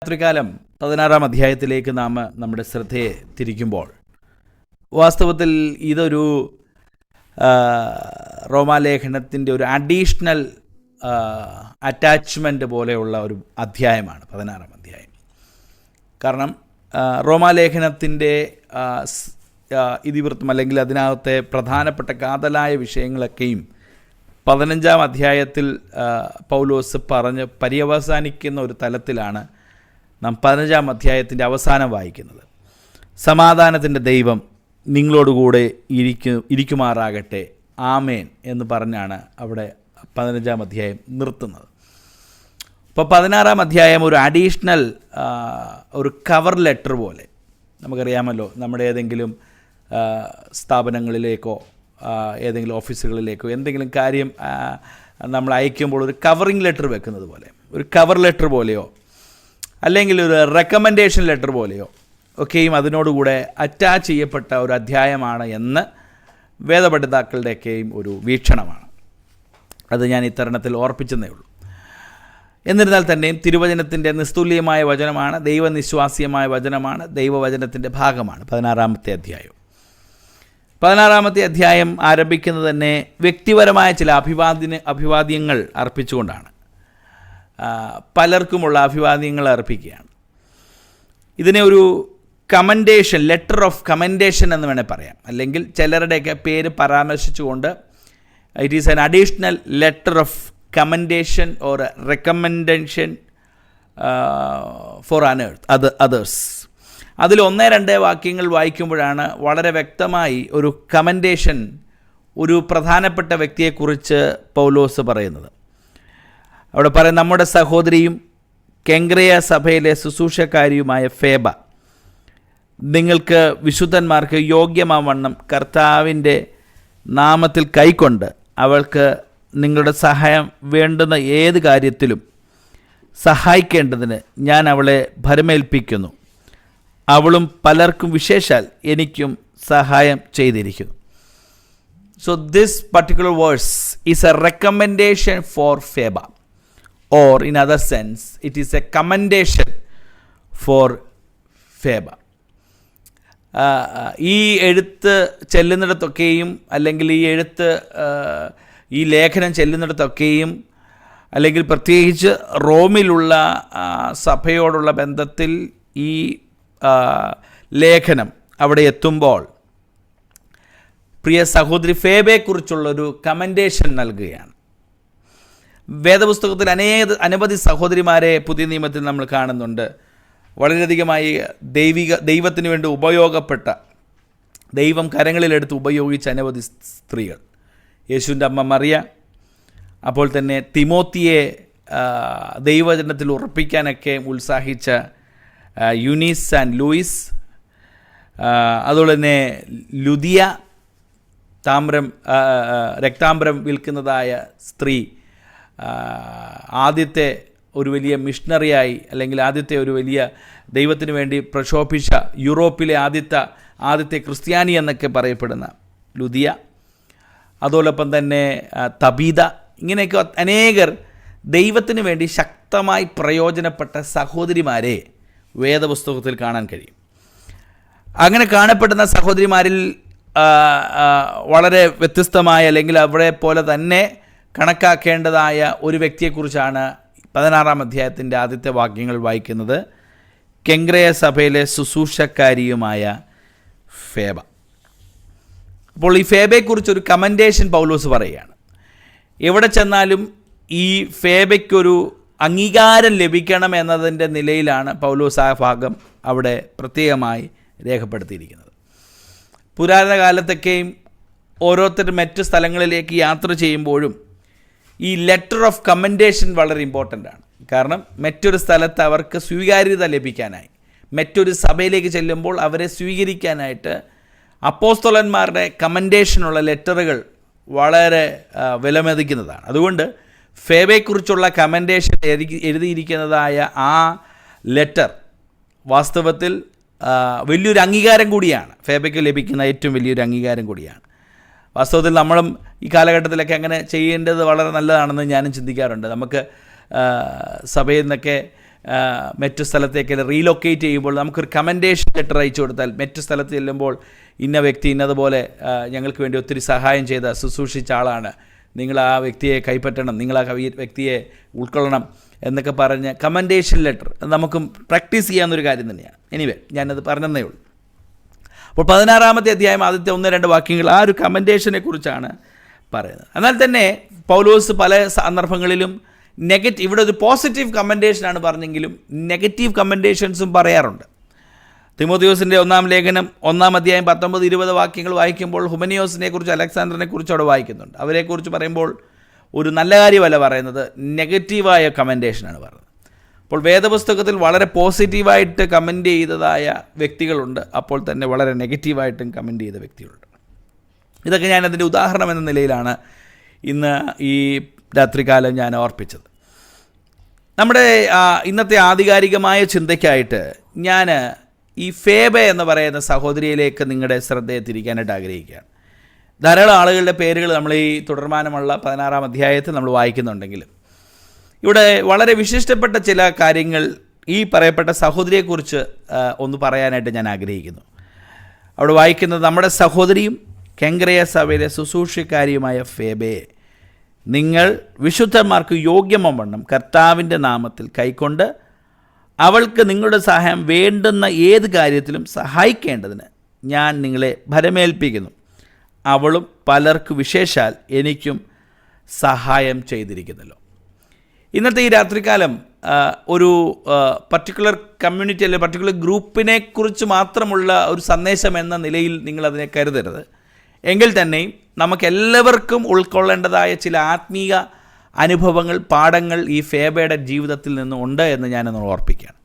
രാത്രികാലം 16-ാം അധ്യായത്തിലേക്ക് നാം നമ്മുടെ ശ്രദ്ധയെ തിരിക്കുമ്പോൾ വാസ്തവത്തിൽ ഇതൊരു റോമാലേഖനത്തിൻ്റെ ഒരു അഡീഷണൽ അറ്റാച്ച്മെൻറ്റ് പോലെയുള്ള ഒരു അധ്യായമാണ് 16-ാം അധ്യായം. കാരണം റോമാലേഖനത്തിൻ്റെ ഇതിവൃത്തം അല്ലെങ്കിൽ അതിനകത്തെ പ്രധാനപ്പെട്ട കാതലായ വിഷയങ്ങളൊക്കെയും 15-ാം അധ്യായത്തിൽ പൗലോസ് പറഞ്ഞ് പര്യവസാനിക്കുന്ന ഒരു തലത്തിലാണ് നാം 15-ാം അധ്യായത്തിൻ്റെ അവസാനം വായിക്കുന്നത്. സമാധാനത്തിൻ്റെ ദൈവം നിങ്ങളോടുകൂടെ ഇരിക്കുമാറാകട്ടെ, ആമേൻ എന്ന് പറഞ്ഞാണ് അവിടെ 15-ാം അധ്യായം നിർത്തുന്നത്. അപ്പോൾ 16-ാം അധ്യായം ഒരു അഡീഷണൽ ഒരു കവർ ലെറ്റർ പോലെ, നമുക്കറിയാമല്ലോ, നമ്മുടെ ഏതെങ്കിലും സ്ഥാപനങ്ങളിലേക്കോ ഏതെങ്കിലും ഓഫീസുകളിലേക്കോ എന്തെങ്കിലും കാര്യം നമ്മൾ അയക്കുമ്പോൾ ഒരു കവറിങ് ലെറ്റർ വെക്കുന്നത് പോലെ, ഒരു കവർ ലെറ്റർ പോലെയോ അല്ലെങ്കിൽ ഒരു റെക്കമെൻഡേഷൻ ലെറ്റർ പോലെയോ ഒക്കെയും അതിനോടുകൂടെ അറ്റാച്ച് ചെയ്യപ്പെട്ട ഒരു അധ്യായമാണ് എന്ന് വേദപണ്ഡിതാക്കളുടെയൊക്കെയും ഒരു വീക്ഷണമാണ്. അത് ഞാൻ ഇത്തരണത്തിൽ ഓർപ്പിച്ചെന്നേ ഉള്ളൂ. എന്നിരുന്നാൽ തന്നെയും തിരുവചനത്തിൻ്റെ നിസ്തുല്യമായ വചനമാണ്, ദൈവനിശ്വാസ്യമായ വചനമാണ്, ദൈവവചനത്തിൻ്റെ ഭാഗമാണ് 16-ാമത്തെ അധ്യായം. 16-ാമത്തെ അധ്യായം ആരംഭിക്കുന്നത് തന്നെ വ്യക്തിപരമായ ചില അഭിവാദ്യങ്ങൾ അർപ്പിച്ചുകൊണ്ടാണ്. പലർക്കുമുള്ള അഭിവാദ്യങ്ങൾ അർപ്പിക്കുകയാണ്. ഇതിനെ ഒരു കമൻഡേഷൻ, ലെറ്റർ ഓഫ് കമൻഡേഷൻ എന്ന് വേണേൽ പറയാം. അല്ലെങ്കിൽ ചിലരുടെയൊക്കെ പേര് പരാമർശിച്ചുകൊണ്ട് it is an additional letter of commendation or recommendation for others. അതിൽ 1-2 വാക്യങ്ങൾ വായിക്കുമ്പോഴാണ് വളരെ വ്യക്തമായി ഒരു കമൻഡേഷൻ ഒരു പ്രധാനപ്പെട്ട വ്യക്തിയെക്കുറിച്ച് പൗലോസ് പറയുന്നത്. അവിടെ പറയും, നമ്മുടെ സഹോദരിയും കെങ്ക്രേയ സഭയിലെ ശുശ്രൂഷക്കാരിയുമായ ഫേബ നിങ്ങൾക്ക് വിശുദ്ധന്മാർക്ക് യോഗ്യമാവണ്ണം കർത്താവിൻ്റെ നാമത്തിൽ കൈക്കൊണ്ട് അവൾക്ക് നിങ്ങളുടെ സഹായം വേണ്ടുന്ന ഏത് കാര്യത്തിലും സഹായിക്കേണ്ടതിന് ഞാൻ അവളെ ഭരമേൽപ്പിക്കുന്നു. അവളും പലർക്കും വിശേഷാൽ എനിക്കും സഹായം ചെയ്തിരിക്കുന്നു. So this particular verse is a recommendation for Phoebe, or in other sense it is a commendation for Phoebe. ഈ എഴുത്ത് ചെല്ലുന്നിടത്തൊക്കെയും അല്ലെങ്കിൽ ഈ ലേഖനം ചെല്ലുന്നിടത്തൊക്കെയും അല്ലെങ്കിൽ പ്രത്യേകിച്ച് റോമിലുള്ള സഭയോടുള്ള ബന്ധത്തിൽ ഈ ലേഖനം അവിടെ എത്തുമ്പോൾ പ്രിയ സഹോദരി ഫേബയെക്കുറിച്ചുള്ളൊരു കമൻഡേഷൻ നൽകുകയാണ്. വേദപുസ്തകത്തിൽ അനവധി സഹോദരിമാരെ പുതിയ നിയമത്തിൽ നമ്മൾ കാണുന്നുണ്ട്. വളരെയധികമായി ദൈവത്തിന് വേണ്ടി ഉപയോഗപ്പെട്ട, ദൈവം കരങ്ങളിലെടുത്ത് ഉപയോഗിച്ച അനവധി സ്ത്രീകൾ. യേശുവിൻ്റെ അമ്മ മറിയ, അപ്പോൾ തന്നെ തിമോത്തിയെ ദൈവവചനത്തിൽ ഉറപ്പിക്കാനൊക്കെ ഉത്സാഹിച്ച യൂനീസ് ആൻഡ് ലൂയിസ്, അതുപോലെ തന്നെ ലുദിയ, രക്താംബരം വിൽക്കുന്നതായ സ്ത്രീ, ആദ്യത്തെ ഒരു വലിയ മിഷണറിയായി അല്ലെങ്കിൽ ആദ്യത്തെ ഒരു വലിയ ദൈവത്തിന് വേണ്ടി പ്രക്ഷോഭിച്ച യൂറോപ്പിലെ ആദ്യത്തെ ക്രിസ്ത്യാനി എന്നൊക്കെ പറയപ്പെടുന്ന ലുദിയ, അതോടൊപ്പം തന്നെ തബീത, ഇങ്ങനെയൊക്കെ അനേകർ ദൈവത്തിന് വേണ്ടി ശക്തമായി പ്രയോജനപ്പെട്ട സഹോദരിമാരെ വേദപുസ്തകത്തിൽ കാണാൻ കഴിയും. അങ്ങനെ കാണപ്പെടുന്ന സഹോദരിമാരിൽ വളരെ വ്യത്യസ്തമായ അല്ലെങ്കിൽ അവിടെ പോലെ തന്നെ കണക്കാക്കേണ്ടതായ ഒരു വ്യക്തിയെക്കുറിച്ചാണ് 16-ാം അധ്യായത്തിൻ്റെ ആദ്യത്തെ വാക്യങ്ങൾ വായിക്കുന്നത്. കെങ്ക്രേയ സഭയിലെ ശുശ്രൂഷക്കാരിയുമായ ഫേബ. അപ്പോൾ ഈ ഫേബയെക്കുറിച്ചൊരു കമൻഡേഷൻ പൗലോസ് പറയുകയാണ്. എവിടെ ചെന്നാലും ഈ ഫേബയ്ക്കൊരു അംഗീകാരം ലഭിക്കണം എന്നതിൻ്റെ നിലയിലാണ് പൗലോസ് ആ ഭാഗം അവിടെ പ്രത്യേകമായി രേഖപ്പെടുത്തിയിരിക്കുന്നത്. പുരാതന കാലത്തൊക്കെയും ഓരോരുത്തരും മറ്റ് സ്ഥലങ്ങളിലേക്ക് യാത്ര ചെയ്യുമ്പോഴും ഈ ലെറ്റർ ഓഫ് കമൻഡേഷൻ വളരെ ഇമ്പോർട്ടൻ്റ് ആണ്. കാരണം മറ്റൊരു സ്ഥലത്ത് അവർക്ക് സ്വീകാര്യത ലഭിക്കാനായി, മറ്റൊരു സഭയിലേക്ക് ചെല്ലുമ്പോൾ അവരെ സ്വീകരിക്കാനായിട്ട് അപ്പോസ്തലന്മാരുടെ കമൻഡേഷനുള്ള ലെറ്ററുകൾ വളരെ വിലമതിക്കുന്നതാണ്. അതുകൊണ്ട് ഫേബയെക്കുറിച്ചുള്ള കമൻഡേഷൻ എഴുതിയിരിക്കുന്നതായ ആ ലെറ്റർ വാസ്തവത്തിൽ വലിയൊരു അംഗീകാരം കൂടിയാണ്. ഫേബയ്ക്ക് ലഭിക്കുന്ന ഏറ്റവും വലിയൊരു അംഗീകാരം കൂടിയാണ്. വാസ്തവത്തിൽ നമ്മളും ഈ കാലഘട്ടത്തിലൊക്കെ അങ്ങനെ ചെയ്യേണ്ടത് വളരെ നല്ലതാണെന്ന് ഞാനും ചിന്തിക്കാറുണ്ട്. നമുക്ക് സഭയിൽ നിന്നൊക്കെ മറ്റു സ്ഥലത്തേക്ക് റീലൊക്കേറ്റ് ചെയ്യുമ്പോൾ നമുക്കൊരു കമൻഡേഷൻ ലെറ്റർ അയച്ചു കൊടുത്താൽ മറ്റു സ്ഥലത്ത് ചെല്ലുമ്പോൾ ഇന്ന വ്യക്തി ഇന്നതുപോലെ ഞങ്ങൾക്ക് വേണ്ടി ഒത്തിരി സഹായം ചെയ്ത ശുശ്രൂഷിച്ച ആളാണ്, നിങ്ങൾ ആ വ്യക്തിയെ കൈപ്പറ്റണം, നിങ്ങൾ ആ വ്യക്തിയെ ഉൾക്കൊള്ളണം എന്നൊക്കെ പറഞ്ഞ് കമൻഡേഷൻ ലെറ്റർ നമുക്കും പ്രാക്ടീസ് ചെയ്യാവുന്നൊരു കാര്യം തന്നെയാണ്. എനിവേ ഞാനത് പറഞ്ഞതേ ഉള്ളൂ. അപ്പോൾ 16-ാമത്തെ അധ്യായം ആദ്യത്തെ 1-2 വാക്യങ്ങൾ ആ ഒരു കമൻഡേഷനെ കുറിച്ചാണ് പറയുന്നത്. എന്നാൽ തന്നെ പൗലോസ് പല സന്ദർഭങ്ങളിലും ഇവിടെ ഒരു പോസിറ്റീവ് കമൻഡേഷനാണ് പറഞ്ഞെങ്കിലും നെഗറ്റീവ് കമൻഡേഷൻസും പറയാറുണ്ട്. തിമോത്തിയോസിൻ്റെ 1-ാം ലേഖനം 1-ാം അധ്യായം 19-20 വാക്യങ്ങൾ വായിക്കുമ്പോൾ ഹുമനിയോസിനെ കുറിച്ച് അലക്സാണ്ടറിനെ കുറിച്ച് അവിടെ വായിക്കുന്നുണ്ട്. അവരെക്കുറിച്ച് പറയുമ്പോൾ ഒരു നല്ല കാര്യമല്ല പറയുന്നത്, നെഗറ്റീവായ കമൻഡേഷനാണ് പറയുന്നത്. അപ്പോൾ വേദപുസ്തകത്തിൽ വളരെ പോസിറ്റീവായിട്ട് കമൻറ്റ് ചെയ്തതായ വ്യക്തികളുണ്ട്, അപ്പോൾ തന്നെ വളരെ നെഗറ്റീവായിട്ടും കമൻറ്റ് ചെയ്ത വ്യക്തികളുണ്ട്. ഇതൊക്കെ ഞാനതിൻ്റെ ഉദാഹരണം എന്ന നിലയിലാണ് ഇന്ന് ഈ രാത്രികാലം ഞാൻ ഓർപ്പിച്ചത്. നമ്മുടെ ഇന്നത്തെ ആധികാരികമായ ചിന്തയ്ക്കായിട്ട് ഞാൻ ഈ ഫേബെ എന്ന് പറയുന്ന സഹോദരിയിലേക്ക് നിങ്ങളുടെ ശ്രദ്ധയെ തിരിക്കാനായിട്ട് ആഗ്രഹിക്കുകയാണ്. ധാരാളം ആളുകളുടെ പേരുകൾ നമ്മൾ ഈ തുടർമാനമുള്ള 16-ാം അധ്യായത്തിൽ നമ്മൾ വായിക്കുന്നുണ്ടെങ്കിലും ഇവിടെ വളരെ വിശിഷ്ടപ്പെട്ട ചില കാര്യങ്ങൾ ഈ പറയപ്പെട്ട സഹോദരിയെക്കുറിച്ച് ഒന്ന് പറയാനായിട്ട് ഞാൻ ആഗ്രഹിക്കുന്നു. അവിടെ വായിക്കുന്നത്, നമ്മുടെ സഹോദരിയും കെങ്കരയ സഭയിലെ ശുശ്രൂഷക്കാരിയുമായ ഫേബയെ നിങ്ങൾ വിശുദ്ധന്മാർക്ക് യോഗ്യമവണ്ണം കർത്താവിൻ്റെ നാമത്തിൽ കൈക്കൊണ്ട് അവൾക്ക് നിങ്ങളുടെ സഹായം വേണ്ടുന്ന ഏത് കാര്യത്തിലും സഹായിക്കേണ്ടതിന് ഞാൻ നിങ്ങളെ ഭരമേൽപ്പിക്കുന്നു. അവളും പലർക്ക് വിശേഷാൽ എനിക്കും സഹായം ചെയ്തിരിക്കുന്നല്ലോ. ഇന്നത്തെ ഈ രാത്രികാലം ഒരു പർട്ടിക്കുലർ കമ്മ്യൂണിറ്റി അല്ലെങ്കിൽ പർട്ടിക്കുലർ ഗ്രൂപ്പിനെ കുറിച്ച് മാത്രമുള്ള ഒരു സന്ദേശം എന്ന നിലയിൽ നിങ്ങളതിനെ കരുതരുത്. എങ്കിൽ തന്നെയും നമുക്കെല്ലാവർക്കും ഉൾക്കൊള്ളേണ്ടതായ ചില ആത്മീയ അനുഭവങ്ങൾ, പാഠങ്ങൾ ഈ ഫേബയുടെ ജീവിതത്തിൽ നിന്ന് ഉണ്ട് എന്ന് ഞാനൊന്ന് ഓർപ്പിക്കുകയാണ്.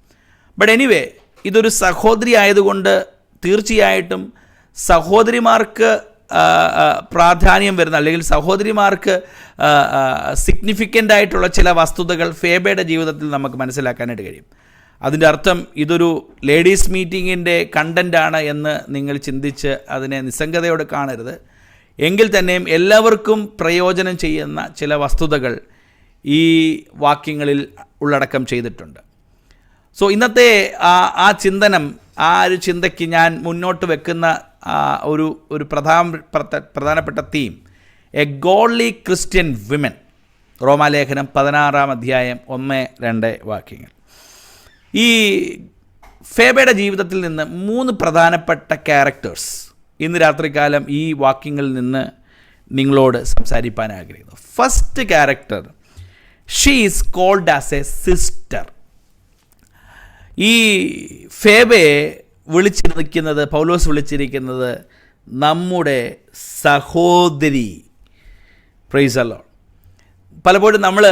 ബട്ട് എനിവേ, ഇതൊരു സഹോദരി ആയതുകൊണ്ട് തീർച്ചയായിട്ടും സഹോദരിമാർക്ക് പ്രാധാന്യം വരുന്ന അല്ലെങ്കിൽ സഹോദരിമാർക്ക് സിഗ്നിഫിക്കൻ്റ് ആയിട്ടുള്ള ചില വസ്തുതകൾ ഫേബയുടെ ജീവിതത്തിൽ നമുക്ക് മനസ്സിലാക്കാനായിട്ട് കഴിയും. അതിൻ്റെ അർത്ഥം ഇതൊരു ലേഡീസ് മീറ്റിങ്ങിൻ്റെ കണ്ടൻ്റാണ് എന്ന് നിങ്ങൾ ചിന്തിച്ച് അതിനെ നിസ്സംഗതയോടെ കാണരുത്. എങ്കിൽ തന്നെയും എല്ലാവർക്കും പ്രയോജനം ചെയ്യുന്ന ചില വസ്തുതകൾ ഈ വാക്യങ്ങളിൽ ഉള്ളടക്കം ചെയ്തിട്ടുണ്ട്. സോ ഇന്നത്തെ ആ ചിന്തനം, ആ ഒരു ചിന്തയ്ക്ക് ഞാൻ മുന്നോട്ട് വെക്കുന്ന ഒരു പ്രധാനപ്പെട്ട theme, A godly Christian women. റോമാലേഖനം 16-ാം അധ്യായം 1-2 വാക്യങ്ങൾ. ഈ ഫേബയുടെ ജീവിതത്തിൽ നിന്ന് 3 പ്രധാനപ്പെട്ട ക്യാരക്ടേഴ്സ് ഇന്ന് രാത്രികാലം ഈ വാക്യങ്ങളിൽ നിന്ന് നിങ്ങളോട് സംസാരിക്കാൻ ആഗ്രഹിക്കുന്നു. First character, she is called as a sister. ഈ ഫേബയെ വിളിച്ചിരിക്കുന്നത്, പൗലോസ് വിളിച്ചിരിക്കുന്നത് നമ്മുടെ സഹോദരി. Praise the Lord. പലപ്പോഴും നമ്മൾ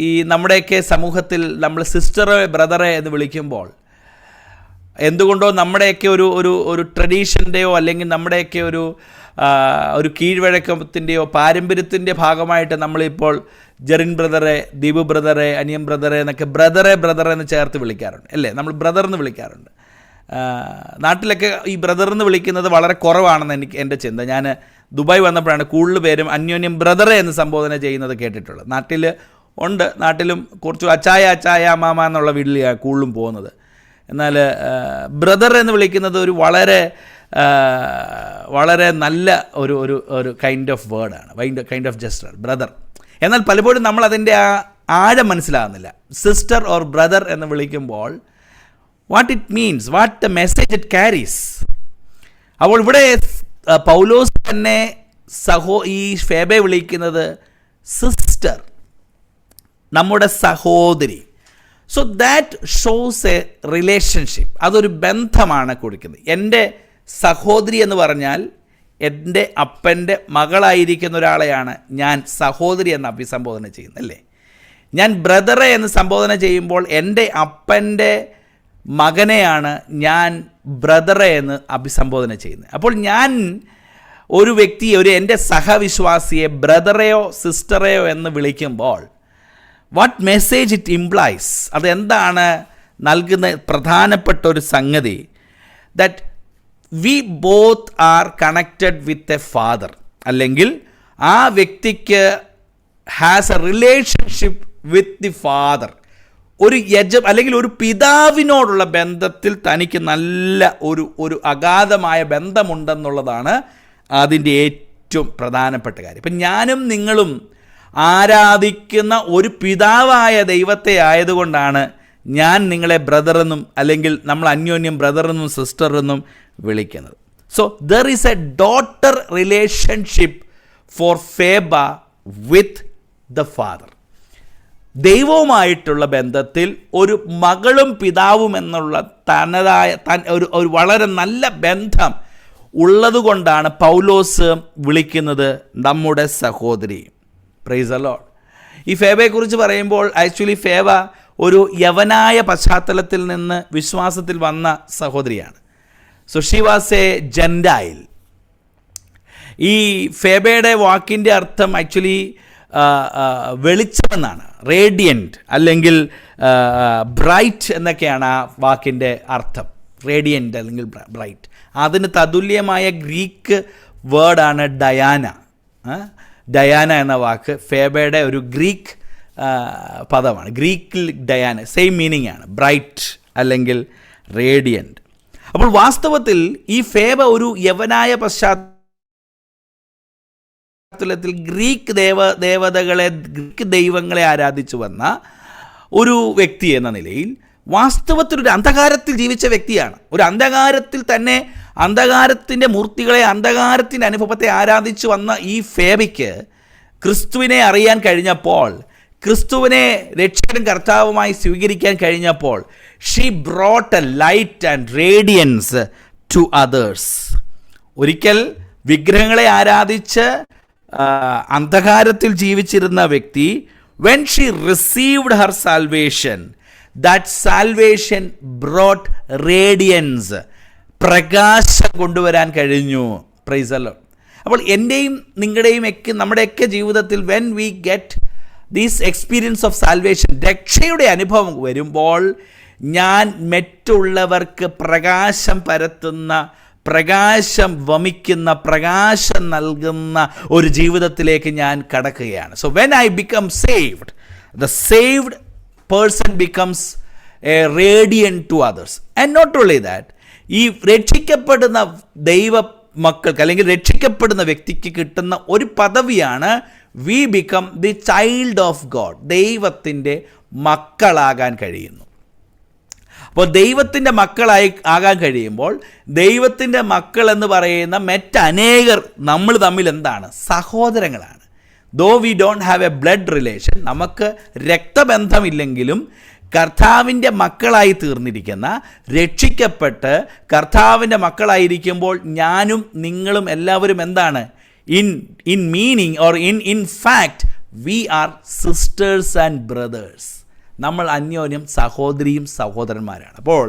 ഈ നമ്മുടെയൊക്കെ സമൂഹത്തിൽ നമ്മൾ സിസ്റ്ററെ, ബ്രദറെ എന്ന് വിളിക്കുമ്പോൾ എന്തുകൊണ്ടോ നമ്മുടെയൊക്കെ ഒരു ട്രഡീഷൻ്റെയോ അല്ലെങ്കിൽ നമ്മുടെയൊക്കെ ഒരു കീഴ്വഴക്കത്തിൻ്റെയോ പാരമ്പര്യത്തിൻ്റെ ഭാഗമായിട്ട് നമ്മളിപ്പോൾ ജെറിൻ ബ്രദറെ, ദീപു ബ്രദറെ, അനിയൻ ബ്രദറെ എന്നൊക്കെ ബ്രദറെ എന്ന് ചേർത്ത് വിളിക്കാറുണ്ട്, അല്ലേ? നമ്മൾ ബ്രദർ എന്ന് വിളിക്കാറുണ്ട്. നാട്ടിലൊക്കെ ഈ ബ്രദർ എന്ന് വിളിക്കുന്നത് വളരെ കുറവാണെന്ന് എൻ്റെ ചിന്ത. ഞാൻ ദുബായ് വന്നപ്പോഴാണ് കൂടുതൽ പേരും അന്യോന്യം ബ്രദറെ എന്ന് സംബോധന ചെയ്യുന്നത് കേട്ടിട്ടുള്ളത്. നാട്ടിൽ ഉണ്ട്, നാട്ടിലും കുറച്ച് അച്ചായ അമ്മാമ എന്നുള്ള വീട്ടിലാണ് കൂടുതലും പോകുന്നത്. എന്നാൽ ബ്രദർ എന്ന് വിളിക്കുന്നത് ഒരു വളരെ നല്ല ഒരു കൈൻഡ് ഓഫ് വേർഡാണ്, കൈൻഡ് ഓഫ് ജസ്റ്റർ, ബ്രദർ. എന്നാൽ പലപ്പോഴും നമ്മൾ അതിൻ്റെ ആഴം മനസ്സിലാകുന്നില്ല. സിസ്റ്റർ ഓർ ബ്രദർ എന്ന് വിളിക്കുമ്പോൾ what it means, what the message it carries. അപ്പോൾ ഇവിടെ പൗലോസ് തന്നെ ഈ ഫേബയെ വിളിക്കുന്നത് സിസ്റ്റർ, നമ്മുടെ സഹോദരി. So that shows A relationship, അതൊരു ബന്ധമാണ് കൊടുക്കുന്നത്. എൻ്റെ സഹോദരി എന്ന് പറഞ്ഞാൽ എൻ്റെ അപ്പൻ്റെ മകളായിരിക്കുന്ന ഒരാളെയാണ് ഞാൻ സഹോദരി എന്ന് അഭിസംബോധന ചെയ്യുന്നത്, അല്ലേ? ഞാൻ ബ്രദറെ എന്ന് സംബോധന ചെയ്യുമ്പോൾ എൻ്റെ അപ്പൻ്റെ മകനെയാണ് ഞാൻ ബ്രദറെ എന്ന് അഭിസംബോധന ചെയ്യുന്നത്. അപ്പോൾ ഞാൻ ഒരു വ്യക്തിയെ, എൻ്റെ സഹവിശ്വാസിയെ ബ്രദറെയോ സിസ്റ്ററെയോ എന്ന് വിളിക്കുമ്പോൾ വാട്ട് മെസ്സേജ് ഇറ്റ് ഇംപ്ലൈസ്, അതെന്താണ് നൽകുന്ന പ്രധാനപ്പെട്ട ഒരു സംഗതി? That we both are connected with a father, അല്ലെങ്കിൽ ആ വ്യക്തിക്ക് has A relationship with the father, അല്ലെങ്കിൽ ഒരു പിതാവിനോടുള്ള ബന്ധത്തിൽ തനിക്ക് നല്ല ഒരു അഗാധമായ ബന്ധമുണ്ടെന്നുള്ളതാണ് അതിൻ്റെ ഏറ്റവും പ്രധാനപ്പെട്ട കാര്യം. ഇപ്പം ഞാനും നിങ്ങളും ആരാധിക്കുന്ന ഒരു പിതാവായ ദൈവത്തെ ആയതുകൊണ്ടാണ് ഞാൻ നിങ്ങളെ ബ്രദറെന്നും അല്ലെങ്കിൽ നമ്മൾ അന്യോന്യം ബ്രദറെന്നും സിസ്റ്ററെന്നും വിളിക്കുന്നത്. So there is a daughter relationship for Phoebe with the father. ദൈവവുമായിട്ടുള്ള ബന്ധത്തിൽ ഒരു മകളും പിതാവും എന്നുള്ള തനതായ ഒരു വളരെ നല്ല ബന്ധം ഉള്ളതുകൊണ്ടാണ് പൗലോസ് വിളിക്കുന്നത് നമ്മുടെ സഹോദരി. Price the Lord. ഈ ഫേബയെക്കുറിച്ച് പറയുമ്പോൾ ആക്ച്വലി ഫേബ ഒരു യവനായ പശ്ചാത്തലത്തിൽ നിന്ന് വിശ്വാസത്തിൽ വന്ന സഹോദരിയാണ്. So she was a gentile. ഈ ഫേബയുടെ വാക്കിൻ്റെ അർത്ഥം ആക്ച്വലി വെളിച്ചമെന്നാണ്, റേഡിയൻറ്റ് അല്ലെങ്കിൽ ബ്രൈറ്റ് എന്നൊക്കെയാണ് ആ വാക്കിൻ്റെ അർത്ഥം. റേഡിയൻറ്റ് അല്ലെങ്കിൽ ബ്രൈറ്റ്. അതിന് തതുല്യമായ ഗ്രീക്ക് വേർഡാണ് ഡയാന. ഡയാന എന്ന വാക്ക് ഫേബയുടെ ഒരു ഗ്രീക്ക് പദമാണ്. ഗ്രീക്കിൽ ഡയാന സെയിം മീനിങ് ആണ്, ബ്രൈറ്റ് അല്ലെങ്കിൽ റേഡിയൻറ്റ്. അപ്പോൾ വാസ്തവത്തിൽ ഈ ഫേബ ഒരു യവനായ പശ്ചാത്തലത്തിൽ ഗ്രീക്ക് ഗ്രീക്ക് ദൈവങ്ങളെ ആരാധിച്ചു വന്ന ഒരു വ്യക്തി എന്ന നിലയിൽ വാസ്തവത്തിൽ ഒരു അന്ധകാരത്തിൽ ജീവിച്ച വ്യക്തിയാണ്. ഒരു അന്ധകാരത്തിൽ തന്നെ അന്ധകാരത്തിൻ്റെ മൂർത്തികളെ, അന്ധകാരത്തിൻ്റെ അനുഭവത്തെ ആരാധിച്ചു വന്ന ഈ ഫേബയ്ക്ക് ക്രിസ്തുവിനെ അറിയാൻ കഴിഞ്ഞപ്പോൾ, ക്രിസ്തുവിനെ രക്ഷകനും കർത്താവുമായി സ്വീകരിക്കാൻ കഴിഞ്ഞപ്പോൾ, she brought a light and radiance to others. ഒരിക്കൽ വിഗ്രഹങ്ങളെ ആരാധിച്ച് അന്ധകാരത്തിൽ ജീവിച്ചിരുന്ന വ്യക്തി, when she received her salvation, that salvation brought radiance, പ്രകാശം കൊണ്ടുവരാൻ കഴിഞ്ഞു. Price the Lord. അപ്പോൾ എൻ്റെയും നിങ്ങളുടെയും നമ്മുടെയൊക്കെ ജീവിതത്തിൽ when we get this experience of salvation, രക്ഷയുടെ അനുഭവം വരുമ്പോൾ ഞാൻ മറ്റുള്ളവർക്ക് പ്രകാശം പരത്തുന്ന, പ്രകാശം വമിക്കുന്ന, പ്രകാശം നൽകുന്ന ഒരു ജീവിതത്തിലേക്ക് ഞാൻ കടക്കുകയാണ്. So when I become saved, the saved person becomes a radiant to others. And not only that, ഈ രക്ഷിക്കപ്പെടുന്ന ദൈവ മക്കൾക്ക് അല്ലെങ്കിൽ രക്ഷിക്കപ്പെടുന്ന വ്യക്തിക്ക് കിട്ടുന്ന ഒരു പദവിയാണ് we become the child of God. ദൈവത്തിൻ്റെ മക്കളാകാൻ കഴിയുന്നു. അപ്പോൾ ദൈവത്തിൻ്റെ ആകാൻ കഴിയുമ്പോൾ ദൈവത്തിൻ്റെ മക്കൾ എന്ന് പറയുന്ന മറ്റനേകർ നമ്മൾ തമ്മിൽ എന്താണ്? സഹോദരങ്ങളാണ്. Though we don't have a blood relation, നമുക്ക് രക്തബന്ധമില്ലെങ്കിലും കർത്താവിൻ്റെ മക്കളായി തീർന്നിരിക്കുന്ന, രക്ഷിക്കപ്പെട്ട് കർത്താവിൻ്റെ മക്കളായിരിക്കുമ്പോൾ ഞാനും നിങ്ങളും എല്ലാവരും എന്താണ്? In meaning or in fact we are sisters and brothers. നമ്മൾ അന്യോന്യം സഹോദരിയും സഹോദരന്മാരാണ്. അപ്പോൾ